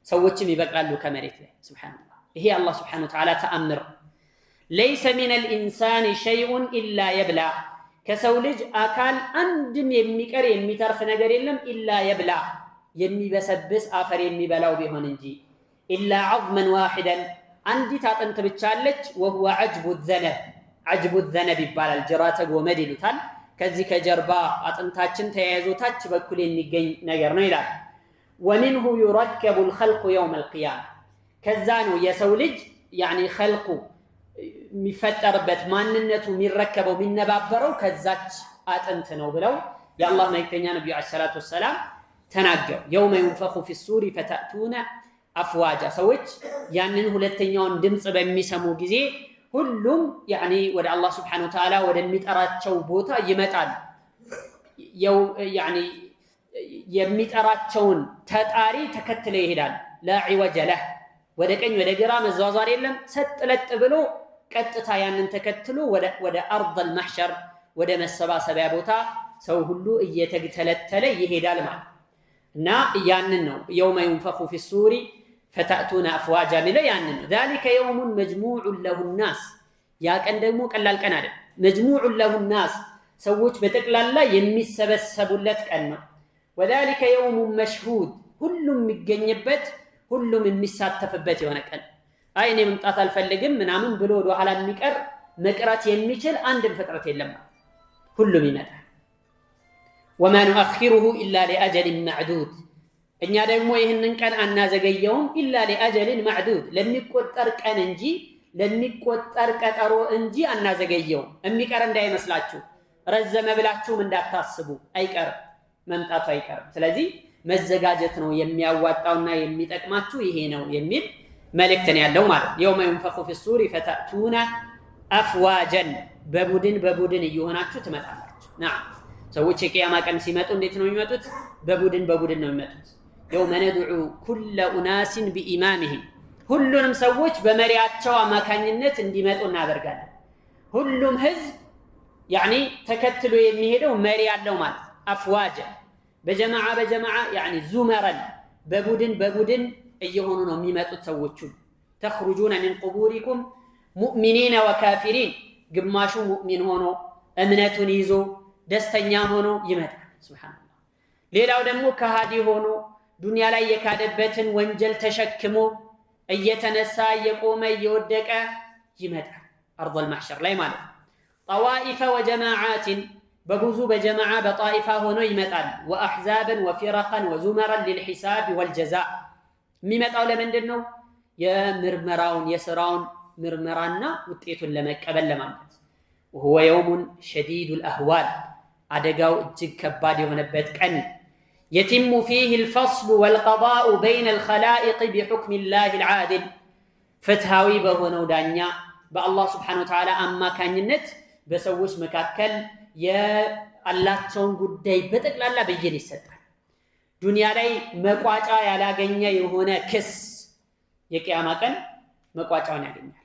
Speaker 2: ሰዎችም ይበቅላሉ ከመሬት ላይ ሱብሃንአላህ ይሄ አላህ Subhanahu Wa Ta'ala ተአምር ليس من الانسان شيء الا يبلى ከሰው ልጅ አካል አንድም የሚቀር የሚተርፍ ነገር የለም الا يبلى የሚበሰብስ አፈር የሚበላው ቢሆን እንጂ الا عظما واحدا አንዲት አጥንት ብቻ አለች وهو عجب الذنب ይባላል ጅራተ ጎመድ ይሉታል ከዚህ ከጀርባ አጥንታችን ተያይዞ ታች በኩል የሚገኝ ነገር ነው ይላል ومنه يركب الخلق يوم القيامه ከዛ ነው የሰው ልጅ يعني خلق የሚፈጠርበት ማንነቱ የሚረከበው የሚነባበረው ከዛች አጥንት ነው ብለው የአላህ መልእክተኛ ነብዩ ሰለላሁ ዐለይሂ ወሰለም ተናገሩ يوم ينفخ في الصور فتأتون أفواجا ሰዎች ያንን ሁለተኛውን ድምጽ በሚሰሙ ጊዜ ሁሉም يعني ወደ አላህ Subhanahu Wa Ta'ala ወደሚጠራቸው ቦታ ይመጣል يعني የሚጠራቸውን ተጣሪ ተከትለው ይሄዳል لا عوج له ወደ ቀኝ ወደ ግራ መዛዛር የለም ሰጥለጥ ብሎ ቀጥታ ያንን ተከትሎ ወደ አርض المحشر ወደ መሰባሰቢያ ቦታ ሰው ሁሉ እየተገተለተለ ይሄዳል ማለት እና ያንን ነው يوم ينفخ في الصور فتأتون أفواجا ሚለው ያንን ነው ذلك يوم مجموع له الناس ያ ቀን ደግሞ ቀላል ቀን አይደል مجموع له الناس ሰዎች በተቀላላ የሚሰበሰቡለት ቀን ነው وذلك يوم مشهود ሁሉም የሚገኝበት ሁሉም የሚሳተፍበት የሆነ ቀን አይኔ መምጣት አልፈልግም ምናምን ብሎ ወደ ኋላ የሚቀር መቅራት የሚችል አንድም ፍጥረት የለም ሁሉም ይመጣል وما نؤخره الا لاجل معدود እኛ ደግሞ ይህንን ቀን አናዘገየውም الا لاجل معدود ለሚቆጠር ቀን እንጂ ለሚቆጠር ቀጠሮ እንጂ አናዘገየውም የሚቀር እንዳይመስላችሁ ረዘመ ብላችሁም እንዳታስቡ አይቀርም መምጣቱ አይቀርም ስለዚህ መዘጋጀት ነው የሚያዋጣውና የሚጠቅማችሁ ይሄ ነው የሚል መልእክት ነው ያለው ማለት يوم ينفخ في الصور فتأتون أفواجا በቡድን እየሆናችሁ ትመጣላችሁ نعم ሰዎች የቂያማ ቀን ሲመጡ እንዴት ነው የሚመጡት በቡድን ነው የሚመጡት يوم ندعو كل أناس بإمامهم ሁሉንም ሰዎች በመሪያቸው አማካኝነት እንዲመጡ እናደርጋለን ሁሉም ህዝብ يعني ተከትሎ የሚሄደው መሪ ያለው ማለት أفواجا በጀማዓ يعني زمرا በቡድን እየሆኑ ነው የሚመጡት ሰዎቹ تخرجون من قبوركم مؤمنين وكافرين ግማሹ ሙእሚን ሆኖ እምነቱን ይዞ ደስተኛ ሆኖ ይመጣል ሱብሃንአላህ ሌላው ደግሞ ከሃዲ ሆኖ ዱንያ ላይ የካደበትን ወንጀል ተሸክሞ እየተነሳ እየቆመ እየወደቀ ይመጣል አርض المحشر ላይ ማለት طوائف وجماعات በብዙ በጀማዓ በጣኢፋ ሆኖ ይመጣል واحزابا وفرقا وزمرا للحساب والجزاء የሚመጣው ለምንድን ነው የምርመራውን የሥራውን ምርመራና ውጤቱን ለመቀበል ለማለት وهو يوم شديد الأهوال አደጋው እጅግ ከባድ የሆነበት ቀን يتم فيه الفصل والقضاء بين الخلائق بحكم الله العادل ፍትሃዊ በሆነው ዳኛ በአላህ Subhanahu Wa Ta'ala አማካኝነት በሰዎች መካከል የአላቸውን ጉዳይ በጠቅላላ በየን ይሰጣል። ዱንያ ላይ መቋጫ ያላገኘ የሆነ ክስ የቂያማ ቀን መቋጫውን ያገኛል።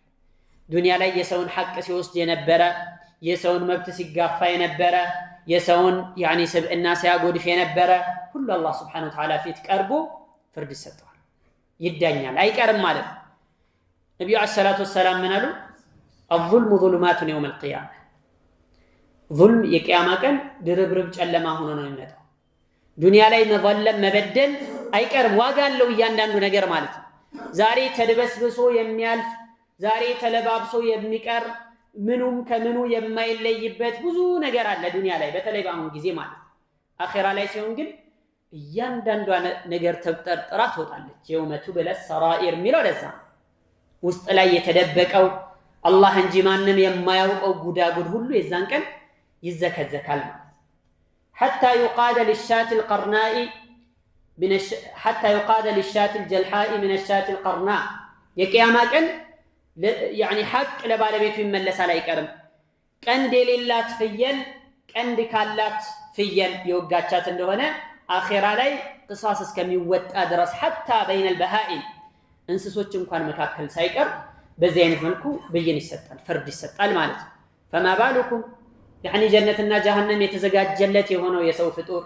Speaker 2: ዱንያ ላይ የሰውን ሐቅ ሲወስድ የነበረ የሰውን መብት ሲጋፋ የነበረ የሰውን ስብዕና ሲያጎድፍ የነበረ ሁሉ አላህ Subhanahu Wa Ta'ala ፊት ቀርቦ ፍርድ ይሰጣል፣ ይዳኛል፣ አይቀርም ማለት ነው። ነብዩ አለይሂ ሰላቱ ወሰላም ምን አሉ? الظلم ظلمات يوم القيامة ظلم የቂያማ ቀን ድርብርብ ጨለማ ሆኖ ነው የሚመጣው። ዱንያ ላይ መዘለም መበደል አይቀርም፣ ዋጋ አለው እያንዳንዱ ነገር ማለት ነው። ዛሬ ተደበስብሶ የሚያልፍ ዛሬ ተለባብሶ የሚቀር ምኑም ከምኑ የማይለይበት ብዙ ነገር አለ ዱንያ ላይ በተለይ በአሁን ጊዜ ማለት ነው። አኺራ ላይ ሲሆን ግን እያንዳንዷ ነገር ተጠርጥራ ትወጣለች። የውመ ቱብለ ሰራኢር ሚለው ለዛ ውስጥ ላይ የተደበቀው አላህ እንጂ ማንም የማያውቀው ጉዳጉድ ሁሉ የዛን ቀን ይዘከዘካል ማለት حتى يقاد للشاة القرناء حتى يقاد للشاة الجلحاء من الشاة القرناء የቂያማ ቀን ሐቅ ለባለቤቱ ይመለሳል አይቀርም። ቀንድ የሌላት ፍየል ቀንድ ካላት ፍየል የወጋቻት እንደሆነ አኺራ ላይ ቅሳስ እስከሚወጣ ድረስ حتى بين البهائم እንስሶች እንኳን መካከል ሳይቀር በዚህ አይነት መልኩ ብይን ይሰጣል፣ ፍርድ ይሰጣል ማለት ነው። فما بالكم ጀነትና ጀሃነም የተዘጋጀለት የሆነው የሰው ፍጡር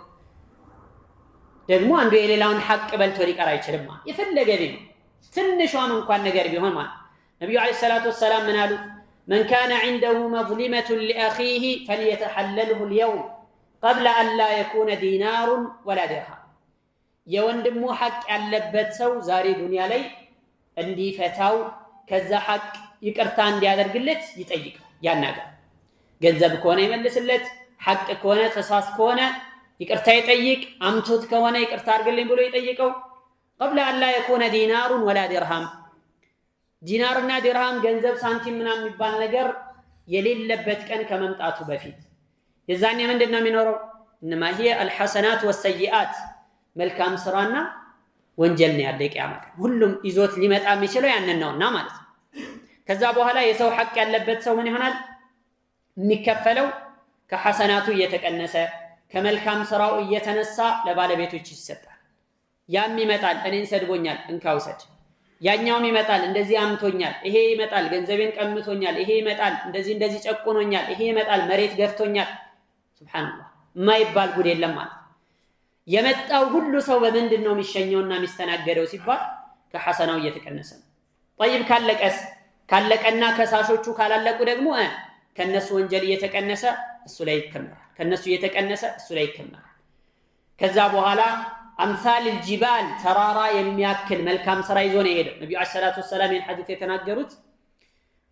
Speaker 2: ደግሞ አንዱ የሌላውን ሐቅ በልቶ ሊቀር አይችልም። የፈለገ ቢሆን ትንሿም እንኳን ነገር ቢሆን ማለት ነብዩ አለይሂ ሰላቱ ወሰላም ምን አሉ? من كان عنده مظلمة لأخيه فليتحلله اليوم قبل أن لا يكون دينار ولا درهم የወንድሙ ሐቅ ያለበት ሰው ዛሬ ዱንያ ላይ እንዲፈታው ከዛ ሐቅ ይቅርታ እንዲያደርግለት ይጠይቅ ያናገር። ገንዘብ ከሆነ ይመልስለት፣ ሐቅ ከሆነ ተሳስ ከሆነ ይቅርታ ይጠይቅ፣ አምቶት ከሆነ ይቅርታ አድርግልኝ ብሎ ይጠይቀው። قبل أن لا يكون دينار ولا درهم ዲናርና ድርሃም ገንዘብ ሳንቲም ምናምን የሚባል ነገር የሌለበት ቀን ከመምጣቱ በፊት የዛኔ ምንድነው የሚኖረው? انما هي الحسنات والسيئات መልካም ስራና ወንጀል ነው ያለው የቂያማ ቀን። ሁሉም ይዞት ሊመጣ የሚችለው ያንን ነውና ማለት ነው። ከዛ በኋላ የሰው ሐቅ ያለበት ሰው ምን ይሆናል? የሚከፈለው ከሐሰናቱ እየተቀነሰ ከመልካም ስራው እየተነሳ ለባለቤቶች ይሰጣል። ያም ይመጣል እኔን ሰድቦኛል እንካ ውሰድ፣ ያኛውም ይመጣል እንደዚህ አምቶኛል፣ ይሄ ይመጣል ገንዘቤን ቀምቶኛል፣ ይሄ ይመጣል እንደዚህ ጨቁኖኛል፣ ይሄ ይመጣል መሬት ገፍቶኛል። ሱብሃንአላህ የማይባል ጉድ የለም ማለት የመጣው ሁሉ ሰው በምንድን ነው የሚሸኘውና የሚስተናገደው ሲባል ከሐሰናው እየተቀነሰ ነው። طيب ካለቀና ከሳሾቹ ካላለቁ ደግሞ ከነሱ ወንጀል እየተቀነሰ እሱ ላይ ይከመራል፣ ከነሱ እየተቀነሰ እሱ ላይ ይከመራል። ከዛ በኋላ አምሳል الجبال ተራራ የሚያክል መልካም ስራ ይዞ ነው የሄደው። ነብዩ አለይሂ ሰላቱ ወሰላም ይህን ሐዲስ የተናገሩት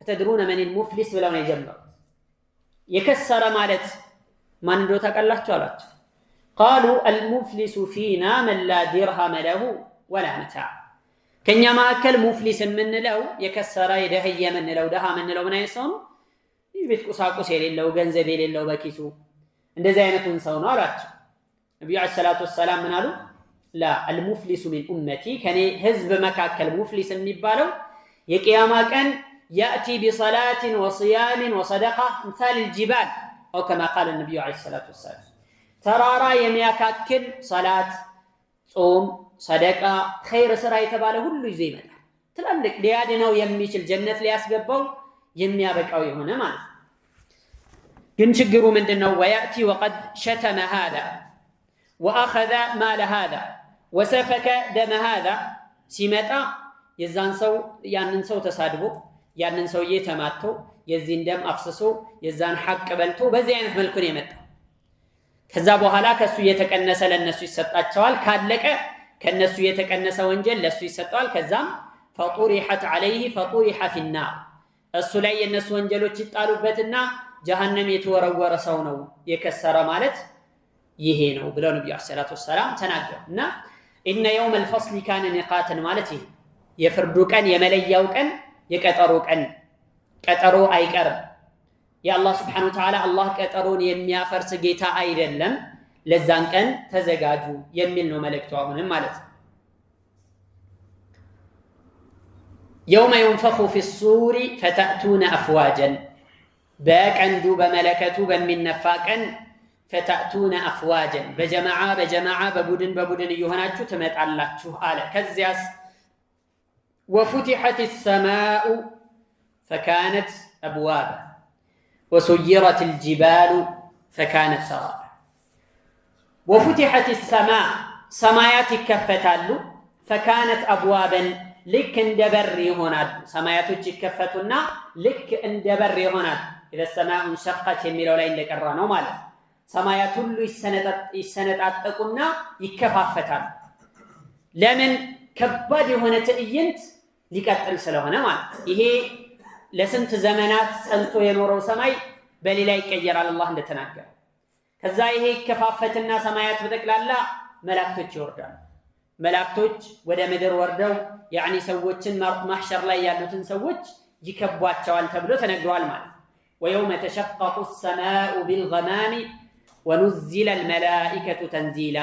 Speaker 2: ተድሩነ من المفلس ብለው ነው የጀመሩት። የከሰረ ማለት ማን እንደው ታውቃላችሁ አላችሁ። قالوا المفلس فينا من لا درهم له ولا متاع ከኛ ማከል ሙፍሊስ የምንለው የከሰረ የደህየ የምንለው ደሃ የምንለው ምን አይነት ሰው ነው? የቤት ቁሳቁስ የሌለው ገንዘብ የሌለው በኪሱ እንደዚህ አይነቱን ሰው ነው አላችሁ። ነብዩ አለይሂ ሰላቱ ወሰላም ምን አሉ? ላ المفلس من امتي ከኔ ህዝብ መካከል ሙፍሊስ የሚባለው የቂያማ ቀን ياتي بصلاه وصيام وصدقه مثال الجبال او كما قال النبي عليه الصلاه والسلام ተራራ የሚያካክል ሰላት፣ ጾም፣ ሰደቃ፣ ኸይር ስራ የተባለ ሁሉ ይዞ ይመጣል። ትላልቅ ሊያድነው የሚችል ጀነት ሊያስገባው የሚያበቃው የሆነ ማለት ነው። ግን ችግሩ ምንድነው? وياتي وقد شتم هذا واخذ مال هذا وسفك دم هذا ሲመጣ የዛን ሰው ያንን ሰው ተሳድቦ ያንን ሰውዬ ተማቶ የዚህን ደም አፍስሶ የዛን ሐቅ በልቶ በዚህ አይነት መልኩ ነው የመጣው። ከዛ በኋላ ከሱ የተቀነሰ ለነሱ ይሰጣቸዋል። ካለቀ ከነሱ የተቀነሰ ወንጀል ለሱ ይሰጣል። ከዛም فطرحت عليه فطرح في النار እሱ ላይ የነሱ ወንጀሎች ይጣሉበትና ጀሃነም የተወረወረ ሰው ነው የከሰረ ማለት ይሄ ነው ብለው ነብዩ ሰለላሁ ዐለይሂ ወሰለም ተናገሩና ان يوم الفصل كان ميقاتا ማለት ይሄ የፍርዱ ቀን የመለያው ቀን የቀጠሮ ቀን ቀጠሮ አይቀርም። የአላህ ስብሓነሁ ወተዓላ አላህ ቀጠሮን የሚያፈርስ ጌታ አይደለም። ለዛን ቀን ተዘጋጁ የሚል ነው መልእክቱ አሁንም ማለት ነው። የውመ ዩንፈኹ ፊሱሪ ፈተእቱነ አፍዋጀን በቀንዱ በመለከቱ በሚነፋ ቀን ፈተእቱነ አፍዋጀን በጀማዓ በቡድን እየሆናችሁ ትመጣላችሁ አለ። ከዚያስ ወፉቲሐት ሰማኡ ፈካነት አብዋባ ወሱይረት ልጅባሉ ፈካነት ሰራባ። ወፉቲሐት ሰማ ሰማያት ይከፈታሉ። ፈካነት አብዋበን ልክ እንደ በር ይሆናሉ። ሰማያቶች ይከፈቱና ልክ እንደ በር ይሆናሉ። ኢዘ ሰማኡ እንሸቀት የሚለው ላይ እንደቀራ ነው ማለት ነው። ሰማያት ሁሉ ይሰነጣጠቁና ይከፋፈታሉ። ለምን? ከባድ የሆነ ትዕይንት ሊቀጥል ስለሆነ ማለት ነው። ይሄ ለስንት ዘመናት ጸንቶ የኖረው ሰማይ በሌላ ይቀየራል አላህ እንደተናገረ። ከዛ ይሄ ይከፋፈትና ሰማያት በጠቅላላ መላእክቶች ይወርዳሉ። መላእክቶች ወደ ምድር ወርደው ያኒ ሰዎችን ማህሸር ላይ ያሉትን ሰዎች ይከቧቸዋል ተብሎ ተነግሯል ማለት ነው። ወየውመ ተሸቀቁ ሰማኡ ቢልገማሚ ወኑዚለ አልመላኢከቱ ተንዚላ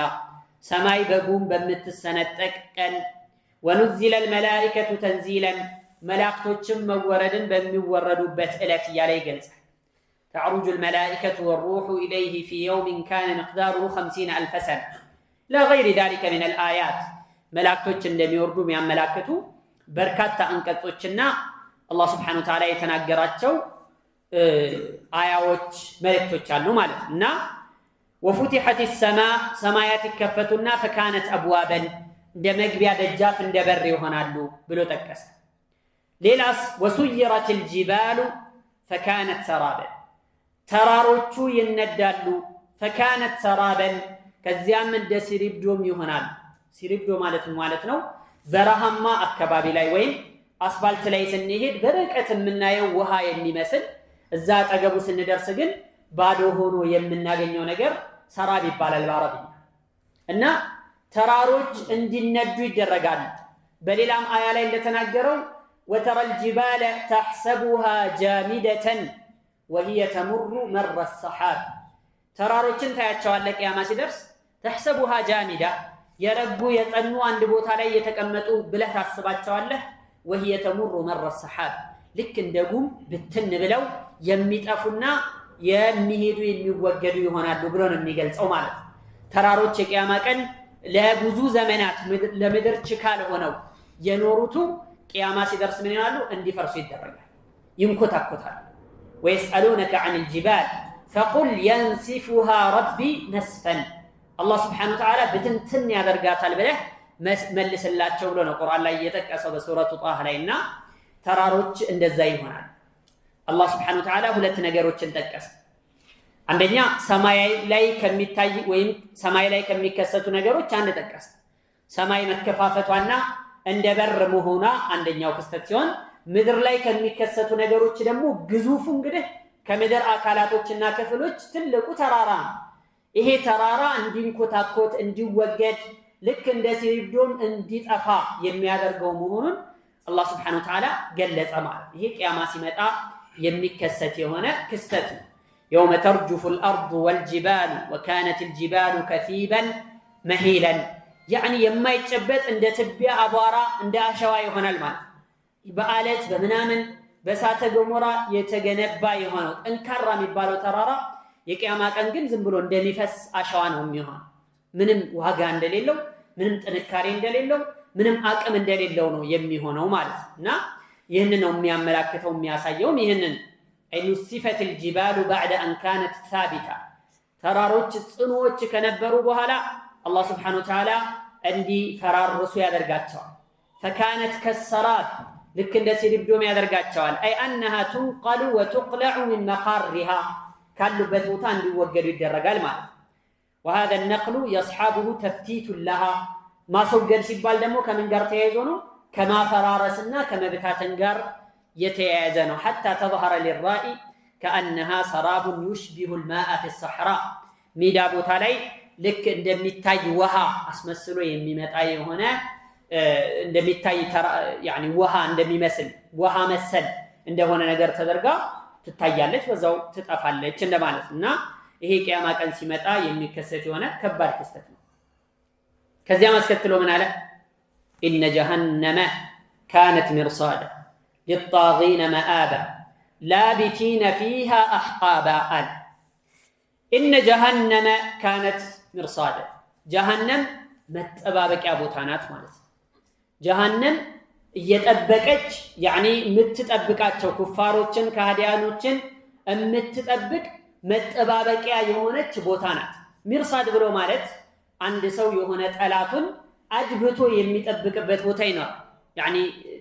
Speaker 2: ሰማይ በጉም በምትሰነጠቅ ቀን ወኑዚለ አልመላኢከቱ ተንዚለን መላእክቶችም መወረድን በሚወረዱበት ዕለት እያለ ይገልጻል። ተዕሩጁ አልመላኢከቱ ወሩሑ ኢለይህ ፊ የውሚን ካነ ሚቅዳሩሁ 50,000 ሰነ ኢላ ገይሪ ዛሊከ ሚነል አያት መላእክቶች እንደሚወርዱ የሚያመላክቱ በርካታ አንቀጾችና አላህ ሱብሓነሁ ወተዓላ የተናገራቸው አያዎች መልእክቶች አሉ ማለት ነው። እና ወፉቲሐት ሰማ ሰማያት ይከፈቱና ፈካነት አብዋበን እንደ መግቢያ ደጃፍ እንደ በር ይሆናሉ ብሎ ጠቀሰ። ሌላስ ወሱይረት ልጅባሉ ፈካነት ሰራበን ተራሮቹ ይነዳሉ። ፈካነት ሰራበን ከዚያም እንደ ሲሪብዶም ይሆናሉ። ሲሪብዶ ማለት ነው በረሃማ አካባቢ ላይ ወይም አስፋልት ላይ ስንሄድ በርቀት የምናየው ውሃ የሚመስል እዛ አጠገቡ ስንደርስ ግን ባዶ ሆኖ የምናገኘው ነገር ሰራብ ይባላል በአረብኛ። እና ተራሮች እንዲነዱ ይደረጋሉ። በሌላም አያ ላይ እንደተናገረው ወተረ ልጅባለ ተሕሰቡሃ ጃሚደተን ወሂየ ተሙሩ መረ ሰሓብ ተራሮችን ታያቸዋለህ ቅያማ ሲደርስ ተሕሰቡሃ ጃሚዳ የረጉ የጸኑ አንድ ቦታ ላይ የተቀመጡ ብለህ ታስባቸዋለህ። ወሂየ ተሙሩ መረ ሰሓብ ልክ እንደ ጉም ብትን ብለው የሚጠፉና የሚሄዱ የሚወገዱ ይሆናሉ ብሎ ነው የሚገልጸው ማለት ነው። ተራሮች የቅያማ ቀን ለብዙ ዘመናት ለምድር ችካል ሆነው የኖሩቱ ቅያማ ሲደርስ ምን ይሆናሉ? እንዲፈርሱ ይደረጋል፣ ይንኮታኮታሉ። ወየስአሉነከ ዐን ልጅባል ፈቁል የንሲፉሃ ረቢ ነስፈን አላህ ስብሓነሁ ወተዓላ ብትንትን ያደርጋታል ብለህ መልስላቸው ብሎ ነው ቁርአን ላይ እየጠቀሰው በሱረቱ ጣህ ላይ። እና ተራሮች እንደዛ ይሆናል። አላህ ስብሓነሁ ወተዓላ ሁለት ነገሮችን ጠቀሰ። አንደኛ ሰማይ ላይ ከሚታይ ወይም ሰማይ ላይ ከሚከሰቱ ነገሮች አንድ ጠቀሰ። ሰማይ መከፋፈቷና እንደ በር መሆኗ አንደኛው ክስተት ሲሆን ምድር ላይ ከሚከሰቱ ነገሮች ደግሞ ግዙፉ እንግዲህ ከምድር አካላቶችና ክፍሎች ትልቁ ተራራ ነው። ይሄ ተራራ እንዲንኮታኮት እንዲወገድ ልክ እንደ ሲሪብዶም እንዲጠፋ የሚያደርገው መሆኑን አላህ ስብሓነሁ ወተዓላ ገለጸ ማለት። ይሄ ቅያማ ሲመጣ የሚከሰት የሆነ ክስተት ነው። የውመ ተርጁፉ ልአርዱ ወልጅባሉ ወካነት ልጅባሉ ከሲበን መሂለን ያዕኒ የማይጨበጥ እንደ ትቢያ አቧራ እንደ አሸዋ ይሆናል ማለት። በአለት በምናምን በእሳተ ገሞራ የተገነባ የሆነው ጠንካራ የሚባለው ተራራ የቅያማ ቀን ግን ዝም ብሎ እንደሚፈስ አሸዋ ነው የሚሆን። ምንም ዋጋ እንደሌለው፣ ምንም ጥንካሬ እንደሌለው፣ ምንም አቅም እንደሌለው ነው የሚሆነው ማለት ነው። እና ይህንን ነው የሚያመላክተው የሚያሳየውም ይህንን ኑሲፈት ልጅባሉ ባዕደ አን ካነት ሳቢታ ተራሮች ጽኑዎች ከነበሩ በኋላ አላህ ስብሓነሁ ወተዓላ እንዲፈራርሱ ያደርጋቸዋል። ፈካነት ከሰራብ ልክ እንደ ሲሪብዶም ያደርጋቸዋል። አይ አነሃ ቱንቀሉ ወቱቅለዑ ሚን መቃሪሃ ካሉበት ቦታ እንዲወገዱ ይደረጋል ማለት ነው። ወሃዛ ነቅሉ የስሓቡሁ ተፍቲቱን ለሃ ማስወገድ ሲባል ደግሞ ከምን ጋር ተያይዞ ነው? ከማፈራረስና ከመብታተን ጋር የተያያዘ ነው። ሐታ ተظهረ ሊራኢ ከአነሃ ሰራቡን ዩሽቢሁ ልማአ ፊ ሰሕራ ሜዳ ቦታ ላይ ልክ እንደሚታይ ውሃ አስመስሎ የሚመጣ የሆነ እንደሚታይ ውሃ እንደሚመስል ውሃ መሰል እንደሆነ ነገር ተደርጋ ትታያለች፣ በዛው ትጠፋለች እንደማለት እና ይሄ ቂያማ ቀን ሲመጣ የሚከሰት የሆነ ከባድ ክስተት ነው። ከዚያ ማስከትሎ ምን አለ? ኢነ ጀሃነመ ካነት ሚርሳዳ ሊጣጊነ መአባ ላቢቲነ ፊሃ አሕቃባ አለ። ኢነ ጀሃነመ ካነት ሚርሳዳ፣ ጀሃነም መጠባበቂያ ቦታ ናት ማለት ነው። ጀሃነም እየጠበቀች ያኒ የምትጠብቃቸው ኩፋሮችን ከሃዲያኖችን የምትጠብቅ መጠባበቂያ የሆነች ቦታ ናት። ሚርሳድ ብሎ ማለት አንድ ሰው የሆነ ጠላቱን አድብቶ የሚጠብቅበት ቦታ ይኖራል። ያኒ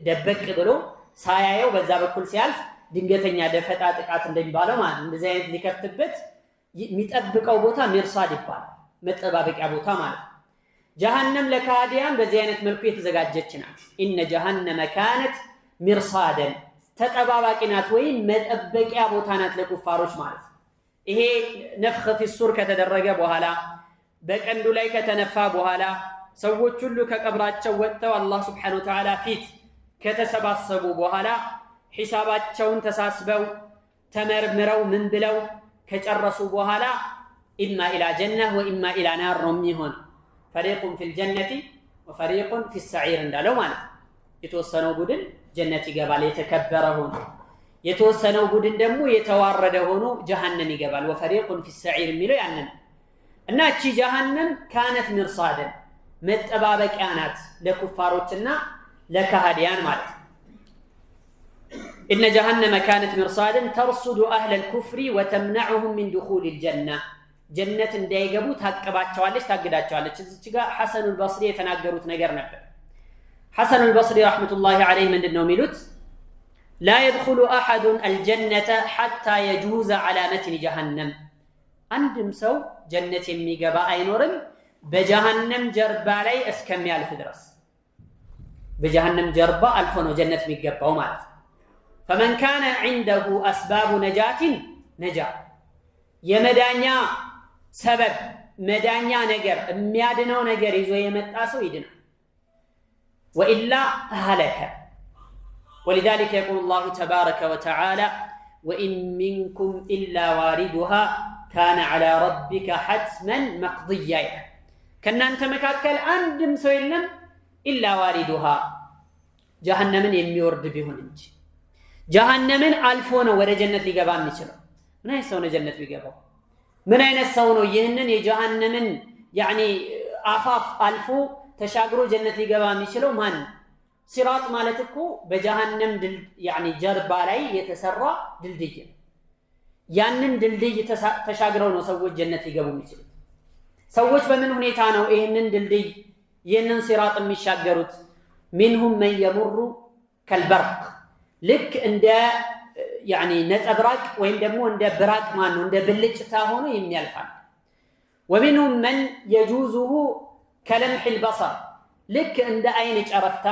Speaker 2: ደበቅ ብሎ ሳያየው በዛ በኩል ሲያልፍ ድንገተኛ ደፈጣ ጥቃት እንደሚባለው ማለት እንደዚህ አይነት ሊከፍትበት የሚጠብቀው ቦታ ሚርሳድ ይባላል፣ መጠባበቂያ ቦታ ማለት ነው። ጀሃነም ለካዲያን በዚህ አይነት መልኩ የተዘጋጀች ናት። ኢነ ጀሃነመ ካነት ሚርሳደን፣ ተጠባባቂ ናት ወይም መጠበቂያ ቦታ ናት ለኩፋሮች ማለት ነው። ይሄ ነፍኽ ፊሱር ከተደረገ በኋላ በቀንዱ ላይ ከተነፋ በኋላ ሰዎች ሁሉ ከቀብራቸው ወጥተው አላህ ሱብሓነሁ ወተዓላ ፊት ከተሰባሰቡ በኋላ ሒሳባቸውን ተሳስበው ተመርምረው ምን ብለው ከጨረሱ በኋላ ኢማ ኢላ ጀነህ ወኢማ ኢላ ናር ነው የሚሆነው። ፈሪቁን ፊል ጀነቲ ወፈሪቁን ፊስ ሰዒር እንዳለው ማለት ነው። የተወሰነው ቡድን ጀነት ይገባል የተከበረ ሆኖ፣ የተወሰነው ቡድን ደግሞ የተዋረደ ሆኖ ጀሃነም ይገባል። ወፈሪቁን ፊስ ሰዒር የሚለው ያንን እና እቺ ጀሃነም ካነት ሚርሳደን መጠባበቂያ ናት ለኩፋሮችና ለካሃዲያን ማለት ነው። ኢነ ጀሃነመ ካነት ሚርሳደን ተርሱዱ አህለል ኩፍሪ ወተምነዑሁም ሚን ዱኹሊል ጀና፣ ጀነት እንዳይገቡ ታቅባቸዋለች፣ ታግዳቸዋለች። እዚች ጋር ሐሰኑል በስሪ የተናገሩት ነገር ነበር። ሐሰኑል በስሪ ረሕመቱላሂ ዐለይሂ ምንድን ነው የሚሉት? ላ የድኹሉ አሐዱን አልጀነተ ሐታ የጁዘ ዐላ መትኒ ጀሃነም፣ አንድም ሰው ጀነት የሚገባ አይኖርም በጀሃነም ጀርባ ላይ እስከሚያልፍ ድረስ። በጀሃነም ጀርባ አልፎ ነው ጀነት የሚገባው ማለት ነው። ፈመን ካነ ዒንደሁ አስባቡ ነጃቲን ነጃ፣ የመዳኛ ሰበብ መዳኛ ነገር የሚያድነው ነገር ይዞ የመጣ ሰው ይድናል። ወኢላ ሀለከ። ወሊዛሊከ የቁሉ ላሁ ተባረከ ወተዓላ ወኢን ሚንኩም ኢላ ዋሪዱሃ ካነ ዐላ ረቢከ ሐትመን መቅድያ ይላል። ከእናንተ መካከል አንድም ሰው የለም ኢላ ዋሪዱሃ፣ ጀሃነምን የሚወርድ ቢሆን እንጂ። ጀሃነምን አልፎ ነው ወደ ጀነት ሊገባ የሚችለው። ምን አይነት ሰው ነው ጀነት ሊገባው? ምን አይነት ሰው ነው ይህንን የጀሃነምን ያኒ አፋፍ አልፎ ተሻግሮ ጀነት ሊገባ የሚችለው? ማን? ሲራጥ ማለት እኮ በጀሃነም ያኒ ጀርባ ላይ የተሰራ ድልድይ ነው። ያንን ድልድይ ተሻግረው ነው ሰዎች ጀነት ሊገቡ የሚችሉት። ሰዎች በምን ሁኔታ ነው ይህንን ድልድይ ይህንን ሲራጥ የሚሻገሩት? ሚንሁም መን የሙሩ ከልበርቅ፣ ልክ እንደ ያኒ ነጸብራቅ ወይም ደግሞ እንደ ብራቅ ማን ነው እንደ ብልጭታ ሆኖ የሚያልፋል። ወሚንሁም መን የጁዙሁ ከለምሒል በሰር፣ ልክ እንደ አይን ጨረፍታ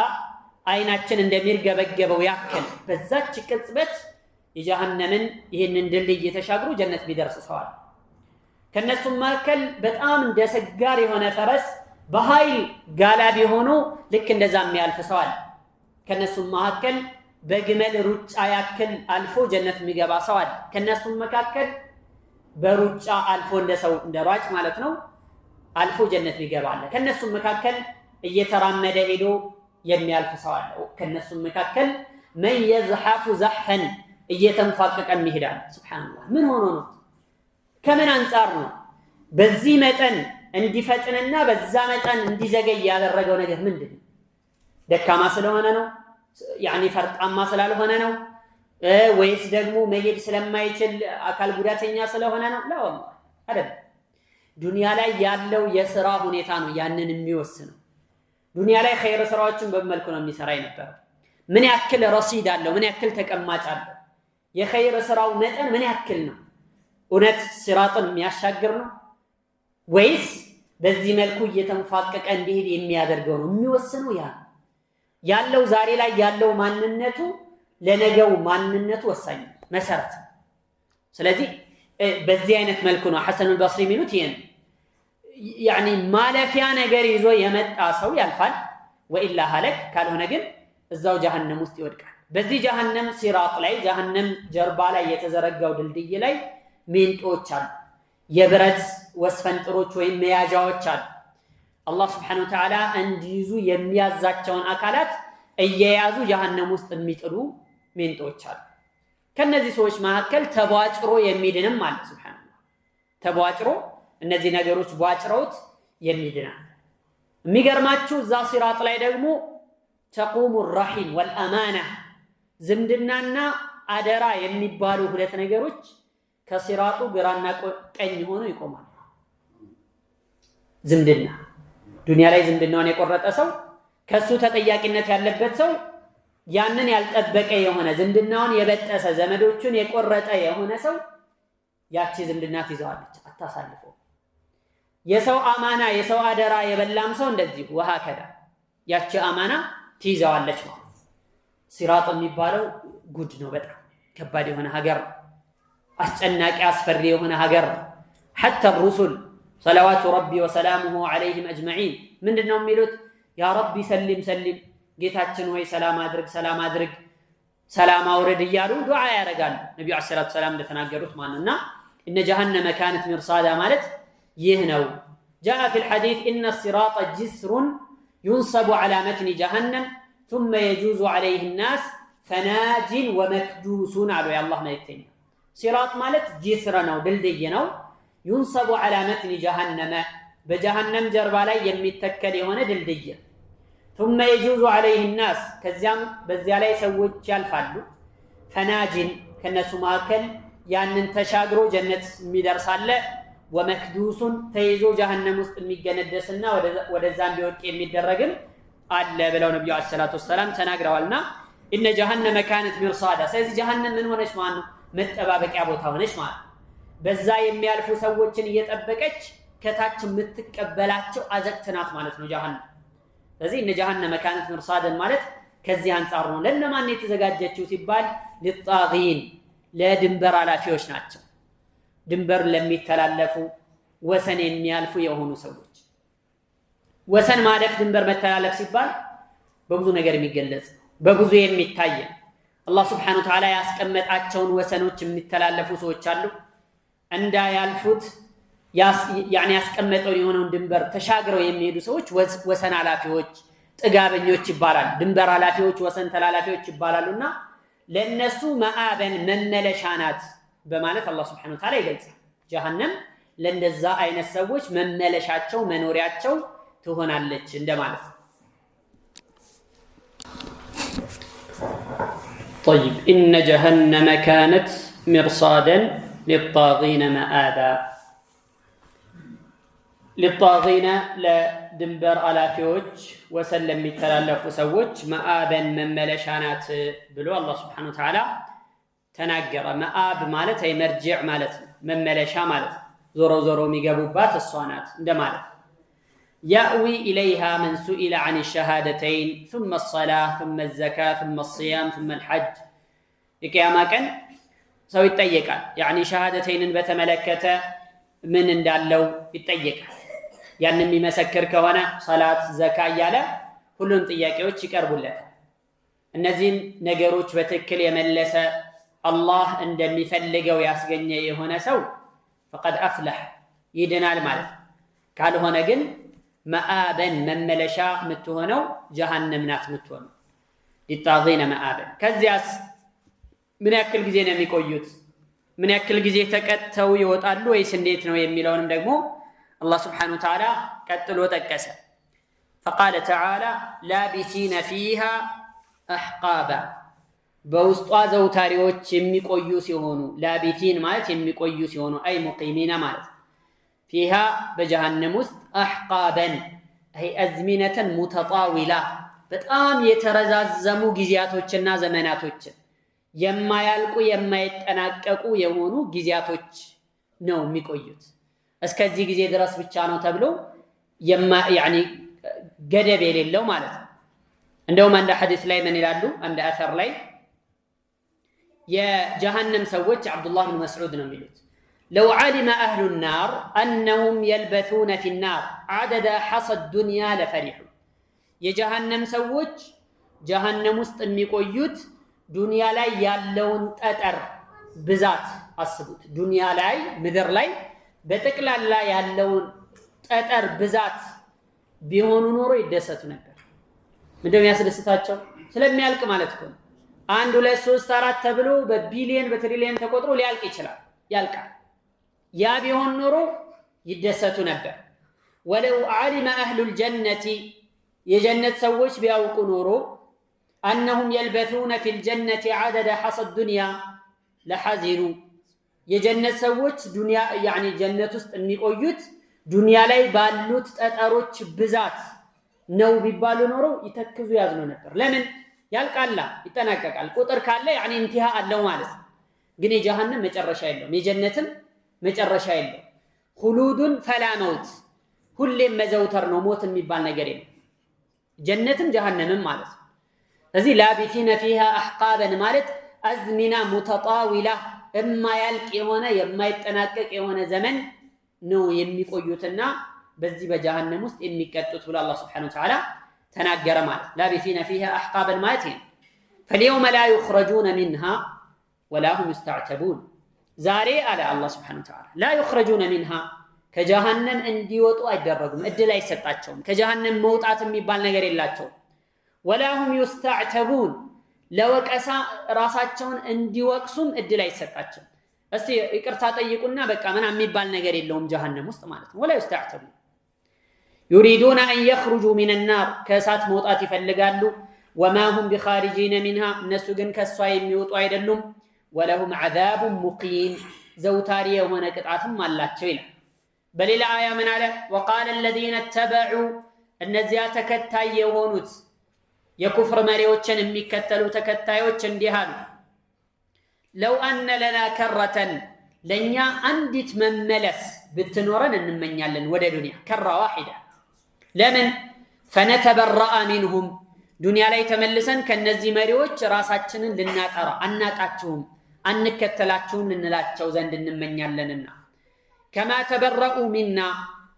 Speaker 2: አይናችን እንደሚርገበገበው ያክል በዛች ቅጽበት የጀሃነምን ይህንን ድልድይ ተሻግሮ ጀነት ቢደርስ ሰዋል። ከነሱም መካከል በጣም እንደ ሰጋር የሆነ ፈረስ በኃይል ጋላቢ ሆኖ ልክ እንደዛ የሚያልፍ ሰዋል። ከነሱም መካከል በግመል ሩጫ ያክል አልፎ ጀነት የሚገባ ሰዋል። ከነሱም መካከል በሩጫ አልፎ እንደ ሰው እንደ ሯጭ ማለት ነው አልፎ ጀነት ይገባል። ከነሱም መካከል እየተራመደ ሄዶ የሚያልፍ ሰው አለ። ከነሱም መካከል መን የዝሐፉ ዘሕፈን እየተንፋቀቀ ይሄዳል። ሱብሃንአላህ። ምን ሆኖ ነው? ከምን አንጻር ነው? በዚህ መጠን እንዲፈጥንና በዛ መጠን እንዲዘገይ ያደረገው ነገር ምንድን ነው? ደካማ ስለሆነ ነው? ያኒ ፈርጣማ ስላልሆነ ነው? ወይስ ደግሞ መሄድ ስለማይችል አካል ጉዳተኛ ስለሆነ ነው? ላ ወላሂ አይደለም። ዱንያ ላይ ያለው የሥራ ሁኔታ ነው ያንን የሚወስነው። ዱንያ ላይ ኸይር ስራዎችን በመልኩ ነው የሚሰራ የነበረው። ምን ያክል ረሲድ አለው? ምን ያክል ተቀማጭ አለው? የኸይር ስራው መጠን ምን ያክል ነው? እውነት ሲራጥን የሚያሻግር ነው ወይስ በዚህ መልኩ እየተንፋቀቀ እንዲሄድ የሚያደርገው ነው? የሚወስነው ያ ያለው ዛሬ ላይ ያለው ማንነቱ ለነገው ማንነቱ ወሳኝ መሰረት። ስለዚህ በዚህ አይነት መልኩ ነው ሐሰኑል በስሪ የሚሉት ይሄን ያኒ ማለፊያ ነገር ይዞ የመጣ ሰው ያልፋል። ወኢላ ሀለክ ካልሆነ ግን እዛው ጀሃነም ውስጥ ይወድቃል። በዚህ ጀሃነም ሲራጥ ላይ ጀሃነም ጀርባ ላይ የተዘረጋው ድልድይ ላይ ሜንጦች አሉ፣ የብረት ወስፈንጥሮች ወይም መያዣዎች አሉ። አላህ ስብሐነሁ ወተዓላ እንዲይዙ የሚያዛቸውን አካላት እየያዙ ጀሃነም ውስጥ የሚጥሉ ሜንጦች አሉ። ከነዚህ ሰዎች መካከል ተቧጭሮ የሚድንም አለ። ሱብሃንአላህ ተቧጭሮ እነዚህ ነገሮች ቧጭረውት የሚድናል። የሚገርማችሁ እዛ ሲራጥ ላይ ደግሞ ተቁሙ ረሒም ወልአማና ዝምድናና አደራ የሚባሉ ሁለት ነገሮች ከሲራጡ ግራና ቀኝ ሆነው ይቆማሉ። ዝምድና ዱንያ ላይ ዝምድናውን የቆረጠ ሰው ከሱ ተጠያቂነት ያለበት ሰው ያንን ያልጠበቀ የሆነ ዝምድናውን የበጠሰ ዘመዶቹን የቆረጠ የሆነ ሰው ያቺ ዝምድና ትይዘዋለች፣ አታሳልፈው። የሰው አማና የሰው አደራ የበላም ሰው እንደዚሁ ወሃከዳ ያቺ አማና ትይዘዋለች ማለት ነው። ሲራጥ የሚባለው ጉድ ነው፣ በጣም ከባድ የሆነ ሀገር፣ አስጨናቂ አስፈሪ የሆነ ሀገር። ሐታ ሩሱል ሰለዋቱ ረቢ ወሰላሙሁ ዐለይሂም አጅመዒን ምንድነው የሚሉት? ያ ረቢ ሰሊም ሰሊም፣ ጌታችን ሆይ ሰላም አድርግ ሰላም አድርግ ሰላም አውርድ እያሉ ዱዓ ያደርጋሉ። ነቢዩ ዐለይሂ ሰላቱ ወሰላም እንደተናገሩት ማንና እነ ጀሃነመ ካነት ሚርሳዳ ማለት ይህ ነው። ጃአ ፊል ሐዲስ ኢነ ሲራጠ ጅስሩን ዩንሰቡ ዐላ መትኒ ጀሃነም ثم يجوز عليه الناس فناج ومكدوس አሉ የአላህ መልእክተኛ። ሲራጥ ማለት ጅስር ነው፣ ድልድይ ነው። ዩንሰቡ ዐላ መትኒ ጀሃነመ በጀሃነም ጀርባ ላይ የሚተከል የሆነ ድልድይ። ثم يجوز عليه الناس ከዚያም በዚያ ላይ ሰዎች ያልፋሉ። ፈናጅን ከነሱ መካከል ያንን ተሻግሮ ጀነት የሚደርሳለ፣ ወመክዱሱን ተይዞ ጀሃነም ውስጥ የሚገነደስና ወደዛ እንዲወድቅ የሚደረግም አለ ብለው ነብዩ አለይሂ ሰላቱ ወሰላም ተናግረዋልና እነ ጀሃነመ ካነት ሚርሳዳ። ስለዚህ ጀሃነም ምን ሆነች ማለት ነው? መጠባበቂያ ቦታ ሆነች ማለት ነው። በዛ የሚያልፉ ሰዎችን እየጠበቀች ከታች የምትቀበላቸው አዘቅት ናት ማለት ነው ጀሃነም። ስለዚህ እነ ጀሃነመ ካነት ሚርሳዳን ማለት ከዚህ አንጻር ነው። ለነማን ነው የተዘጋጀችው ሲባል ሊጣጊን ለድንበር አላፊዎች ናቸው። ድንበር ለሚተላለፉ ወሰን የሚያልፉ የሆኑ ሰዎች። ወሰን ማለፍ ድንበር መተላለፍ ሲባል በብዙ ነገር የሚገለጽ በብዙ የሚታይ አላህ ሱብሓነሁ ወተዓላ ያስቀመጣቸውን ወሰኖች የሚተላለፉ ሰዎች አሉ። እንዳያልፉት ያስቀመጠውን የሆነውን ድንበር ተሻግረው የሚሄዱ ሰዎች ወሰን አላፊዎች፣ ጥጋበኞች ይባላሉ። ድንበር አላፊዎች፣ ወሰን ተላላፊዎች ይባላሉና ለነሱ መአበን መመለሻ ናት በማለት አላህ ሱብሓነሁ ወተዓላ ይገልጻል። ጀሃነም ለእንደዛ አይነት ሰዎች መመለሻቸው መኖሪያቸው ትሆናለች እንደማለት ነው። طيب إن جهنم كانت مرصادا للطاغين مآبا للطاغين لدنبر አላፊዎች ወሰለም የሚተላለፉ ሰዎች መአበን መመለሻናት ብሎ አላህ ሱብሓነሁ ወተዓላ ተናገረ። መአብ ማለት አይ መርጂዕ ማለት ነው፣ መመለሻ ማለት ነው። ዞሮ ዞሮ የሚገቡባት እሷ ናት እንደማለት። يأوي إليها من سئل عن الشهادتين ثم الصلاة ثم الزكاة ثم الصيام ثم الحج يقياما كان سو يتيقال يعني شهادتين بتملكته من እንዳለው ይጠየቃል። ያንን የሚመሰክር ከሆነ ሰላት ዘካ እያለ ሁሉም ጥያቄዎች ይቀርቡለታል። እነዚህን ነገሮች በትክክል የመለሰ አላህ እንደሚፈልገው ያስገኘ የሆነ ሰው فقد أفلح ይድናል ማለት ነው። ካልሆነ ግን መአበን መመለሻ የምትሆነው ጀሃነም ናት የምትሆነው። ሊጣጊነ መአበን። ከዚያስ ምን ያክል ጊዜ ነው የሚቆዩት? ምን ያክል ጊዜ ተቀጥተው ይወጣሉ ወይስ እንዴት ነው የሚለውንም ደግሞ አላህ ሱብሓነሁ ወተዓላ ቀጥሎ ጠቀሰ። فقال تعالى لابثين فيها أحقابا በውስጧ ዘውታሪዎች የሚቆዩ ሲሆኑ፣ ላቢቲን ማለት የሚቆዩ ሲሆኑ አይ ሙቂሚና ማለት فيها በጀሃነም ውስጥ አሕቃበን አይ አዝሚነተን ሙተጣዊላ በጣም የተረዛዘሙ ጊዜያቶችና ዘመናቶችን የማያልቁ የማይጠናቀቁ የሆኑ ጊዜያቶች ነው የሚቆዩት። እስከዚህ ጊዜ ድረስ ብቻ ነው ተብሎ ያኒ ገደብ የሌለው ማለት ነው። እንደውም አንድ ሐዲስ ላይ ምን ይላሉ? አንድ አثር ላይ የጀሃነም ሰዎች አብዱላህ ብን መስዑድ ነው የሚሉት لو علم أهل النار أنهم يلبثون في النار عدد حصى الدنيا لفرحوا የጀሃነም ሰዎች ጀሃነም ውስጥ የሚቆዩት ዱንያ ላይ ያለውን ጠጠር ብዛት አስቡት። ዱንያ ላይ ምድር ላይ በጠቅላላ ያለውን ጠጠር ብዛት ቢሆኑ ኖሮ ይደሰቱ ነበር። ምንድነው ያስደስታቸው? ስለሚያልቅ ማለት ነው። 1 2 3 4 ተብሎ በቢሊየን በትሪሊየን ተቆጥሮ ሊያልቅ ይችላል፣ ያልቃል። ያ ቢሆን ኖሮ ይደሰቱ ነበር። ወለው ዓሊመ አህሉል ጀነቲ የጀነት ሰዎች ቢያውቁ ኖሮ አነሁም የልበሱነ ፊል ጀነቲ ዐደደ ሐሰድ ዱንያ ለሐዚኑ የጀነት ሰዎች ዱንያ ያኒ ጀነት ውስጥ የሚቆዩት ዱንያ ላይ ባሉት ጠጠሮች ብዛት ነው ቢባሉ ኖሮ ይተክዙ ያዝኑ ነበር። ለምን? ያልቃላ፣ ይጠናቀቃል። ቁጥር ካለ ያኒ እንቲሃ አለው ማለት ነው። ግን የጀሃነም መጨረሻ የለውም፣ የጀነትም መጨረሻ የለውም። ሁሉዱን ፈላ መውት፣ ሁሌም መዘውተር ነው፣ ሞት የሚባል ነገር የለም። ጀነትም ጀሃነምም ማለት ነው። እዚህ ላቢሲነ ፊሃ አሕቃበን ማለት አዝሚና ሙተጣዊላ የማያልቅ የሆነ የማይጠናቀቅ የሆነ ዘመን ነው የሚቆዩትና በዚህ በጀሃነም ውስጥ የሚቀጡት ብሎ አላህ ሱብሓነሁ ወተዓላ ተናገረ ማለት። ላቢሲነ ፊሃ አሕቃበን ማለት ነው። ፈልየውመ ላ ዩኽረጁነ ሚንሃ ወላ ሁም ዩስተዕተቡን ዛሬ አለ አላህ ሱብሓነሁ ወተዓላ ላ ዩኽረጁነ ሚንሃ ከጀሃነም እንዲወጡ አይደረጉም፣ እድል አይሰጣቸውም። ከጀሃነም መውጣት የሚባል ነገር የላቸውም። ወላ ሁም ዩስተዕተቡን ለወቀሳ ራሳቸውን እንዲወቅሱም እድል አይሰጣቸውም። እስቲ ይቅርታ ጠይቁና በቃ ምናምን የሚባል ነገር የለውም ጀሃነም ውስጥ ማለት ነው። ወላ ዩስተዕተቡን ዩሪዱነ አን የኽሩጁ ሚነ ናር ከእሳት መውጣት ይፈልጋሉ። ወማ ሁም ቢኻሪጂነ ሚንሃ እነሱ ግን ከእሷ የሚወጡ አይደሉም። ወለሁም ዐዛቡን ሙቂም ዘውታሪ የሆነ ቅጣትም አላቸው ይላል። በሌላ አያ ምን አለ? ወቃለ አለዚነ ተበዑ እነዚያ ተከታይ የሆኑት የኩፍር መሪዎችን የሚከተሉ ተከታዮች እንዲህ አሉ፣ ለው አነ ለና ከረተን ለእኛ አንዲት መመለስ ብትኖረን እንመኛለን ወደ ዱንያ፣ ከራ ዋሒዳ። ለምን? ፈነተበረአ ሚንሁም ዱንያ ላይ ተመልሰን ከነዚህ መሪዎች ራሳችንን ልናጠራ፣ አናቃችሁም፣ አንከተላችሁም ልንላቸው ዘንድ እንመኛለንና። ከማ ተበረኡ ሚና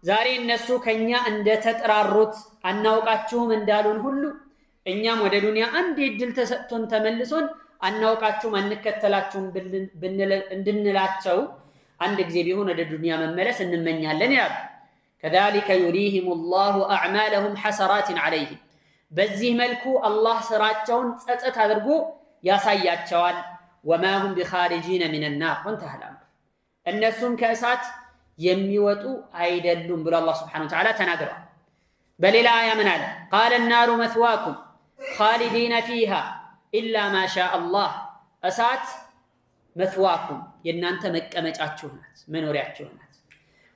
Speaker 2: ዛሬ እነሱ ከኛ እንደተጠራሩት አናውቃችሁም እንዳሉን ሁሉ እኛም ወደ ዱንያ አንድ እድል ተሰጥቶን ተመልሶን አናውቃችሁም አንከተላችሁም እንድንላቸው አንድ ጊዜ ቢሆን ወደ ዱንያ መመለስ እንመኛለን ይላሉ። ከዛሊከ ዩሪሂሙ ላሁ አዕማለሁም ሐሰራትን ዐለይሂም በዚህ መልኩ አላህ ስራቸውን ጸጸት አድርጎ ያሳያቸዋል። ወማ ሁም ቢኻሪጂነ ሚነ ናር ወንተሀል አምር እነሱም ከእሳት የሚወጡ አይደሉም ብሎ አላህ ሱብሓነሁ ወተዓላ ተናግረዋል። በሌላ አያ ምን አለ? ቃለ ናሩ መስዋኩም ኻሊዲነ ፊሃ ኢላ ማ ሻአ አላህ እሳት መስዋኩም የእናንተ መቀመጫችሁ ናት፣ መኖሪያችሁ ናት።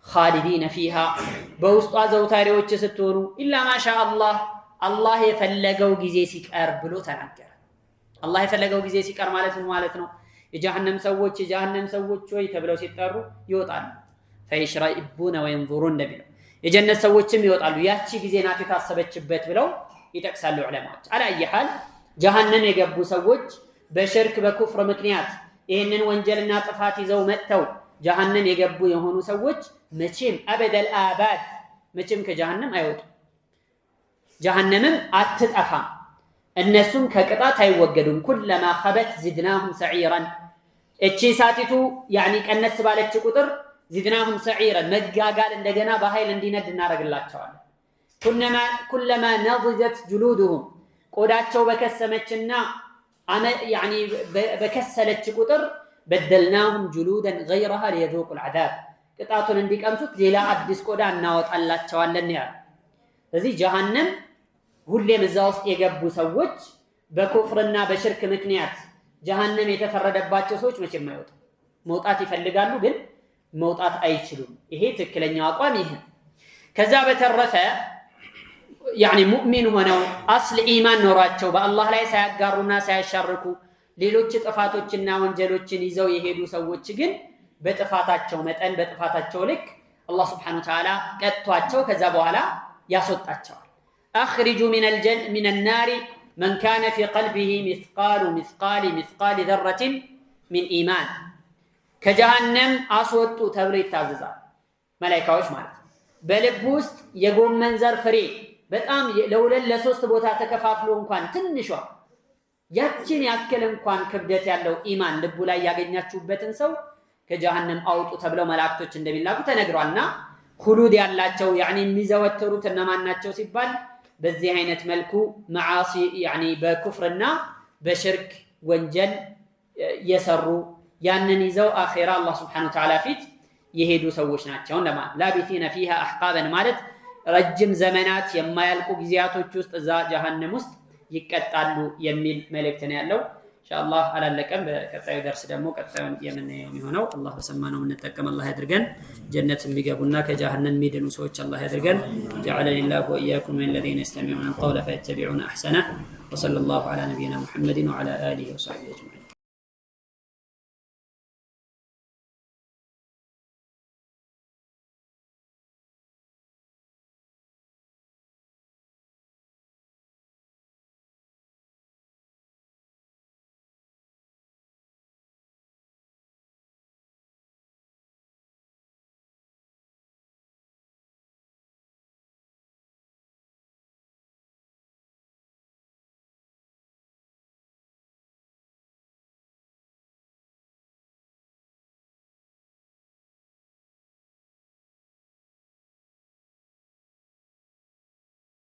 Speaker 2: ኻሊዲነ ፊሃ በውስጧ ዘውታሪዎች ስትሆኑ ኢላ ማ ሻአ አላህ አላህ የፈለገው ጊዜ ሲቀር ብሎ ተናገረ። አላህ የፈለገው ጊዜ ሲቀር ማለት ምን ማለት ነው? የጀሃነም ሰዎች ወይ ተብለው ሲጠሩ ይወጣሉ። ፈይሽረኢቡነ ወየንዙሩን እንደሚለው የጀነት ሰዎችም ይወጣሉ። ያቺ ጊዜ ናት የታሰበችበት ብለው ይጠቅሳሉ ዑለማዎች። አላየሃል ጀሃነም የገቡ ሰዎች በሽርክ በኩፍር ምክንያት ይህንን ወንጀልና ጥፋት ይዘው መጥተው ጀሃነም የገቡ የሆኑ ሰዎች መቼም አበደል አባድ መቼም ከጀሃነም አይወጡ፣ ጀሃነምም አትጠፋም፣ እነሱም ከቅጣት አይወገዱም። ኩለማ ኸበት ዚድናሁም ሰዒራን እቺ ሳቲቱ ያኒ ቀነስ ባለች ቁጥር ዚድናሁም ሰዒራን መጋጋል እንደገና በኃይል እንዲነድ እናደርግላቸዋለን። ኩለማ ነضጀት ጁሉድሁም ቆዳቸው በከሰመችና ያኒ በከሰለች ቁጥር በደልናሁም ጁሉደን ገይረሃ ሊየዙቁ ልዓዛብ ቅጣቱን እንዲቀምሱት ሌላ አዲስ ቆዳ እናወጣላቸዋለን ያለ። ስለዚህ ጀሃነም ሁሌም እዛ ውስጥ የገቡ ሰዎች በኩፍርና በሽርክ ምክንያት ጀሃነም የተፈረደባቸው ሰዎች መቼም አይወጡ። መውጣት ይፈልጋሉ ግን መውጣት አይችሉም። ይሄ ትክክለኛው አቋም ይሄ። ከዛ በተረፈ ያኒ ሙእሚን ሆነው አስል ኢማን ኖሯቸው በአላህ ላይ ሳያጋሩና ሳያሻርኩ ሌሎች ጥፋቶችና ወንጀሎችን ይዘው የሄዱ ሰዎች ግን በጥፋታቸው መጠን በጥፋታቸው ልክ አላህ ሱብሓነሁ ወተዓላ ቀጥቷቸው ከዛ በኋላ ያስወጣቸዋል። አኽሪጁ ሚነ ናሪ መን ካነ ፊ ቀልቢሂ ሚስቃሊ ዘረትን ሚን ኢማን ከጀሃነም አስወጡ ተብሎ ይታዘዛል። መላኢካዎች ማለት ነው። በልብ ውስጥ የጎመን ዘር ፍሬ በጣም ለሁለት ለሶስት ቦታ ተከፋፍሎ እንኳን ትንሿ ያችን ያክል እንኳን ክብደት ያለው ኢማን ልቡ ላይ ያገኛችሁበትን ሰው ከጀሃነም አውጡ ተብለው መላእክቶች እንደሚላኩ ተነግሯልና ሁሉድ ያላቸው ያኒ የሚዘወተሩት እነማን ናቸው ሲባል በዚህ አይነት መልኩ መዓሲ ያኒ በኩፍርና በሽርክ ወንጀል የሰሩ ያንን ይዘው አኺራ አላህ Subhanahu Wa Ta'ala ፊት የሄዱ ሰዎች ናቸው እንደማለት ላቢቲነ ፊሃ አህቃበን ማለት ረጅም ዘመናት የማያልቁ ጊዜያቶች ውስጥ እዛ ጀሃነም ውስጥ ይቀጣሉ የሚል መልእክት ነው ያለው ኢንሻአላህ አላለቀም በቀጣዩ ደርስ ደግሞ ቀጣዩን የምናየው የሚሆነው አላህ በሰማነው እንጠቀም አላህ ያድርገን ጀነት የሚገቡና ከጀሃነም የሚድኑ ሰዎች አላህ ያድርገን جعلني الله واياكم من الذين يستمعون القول فيتبعون احسنه وصلى الله على نبينا محمد وعلى اله وصحبه اجمعين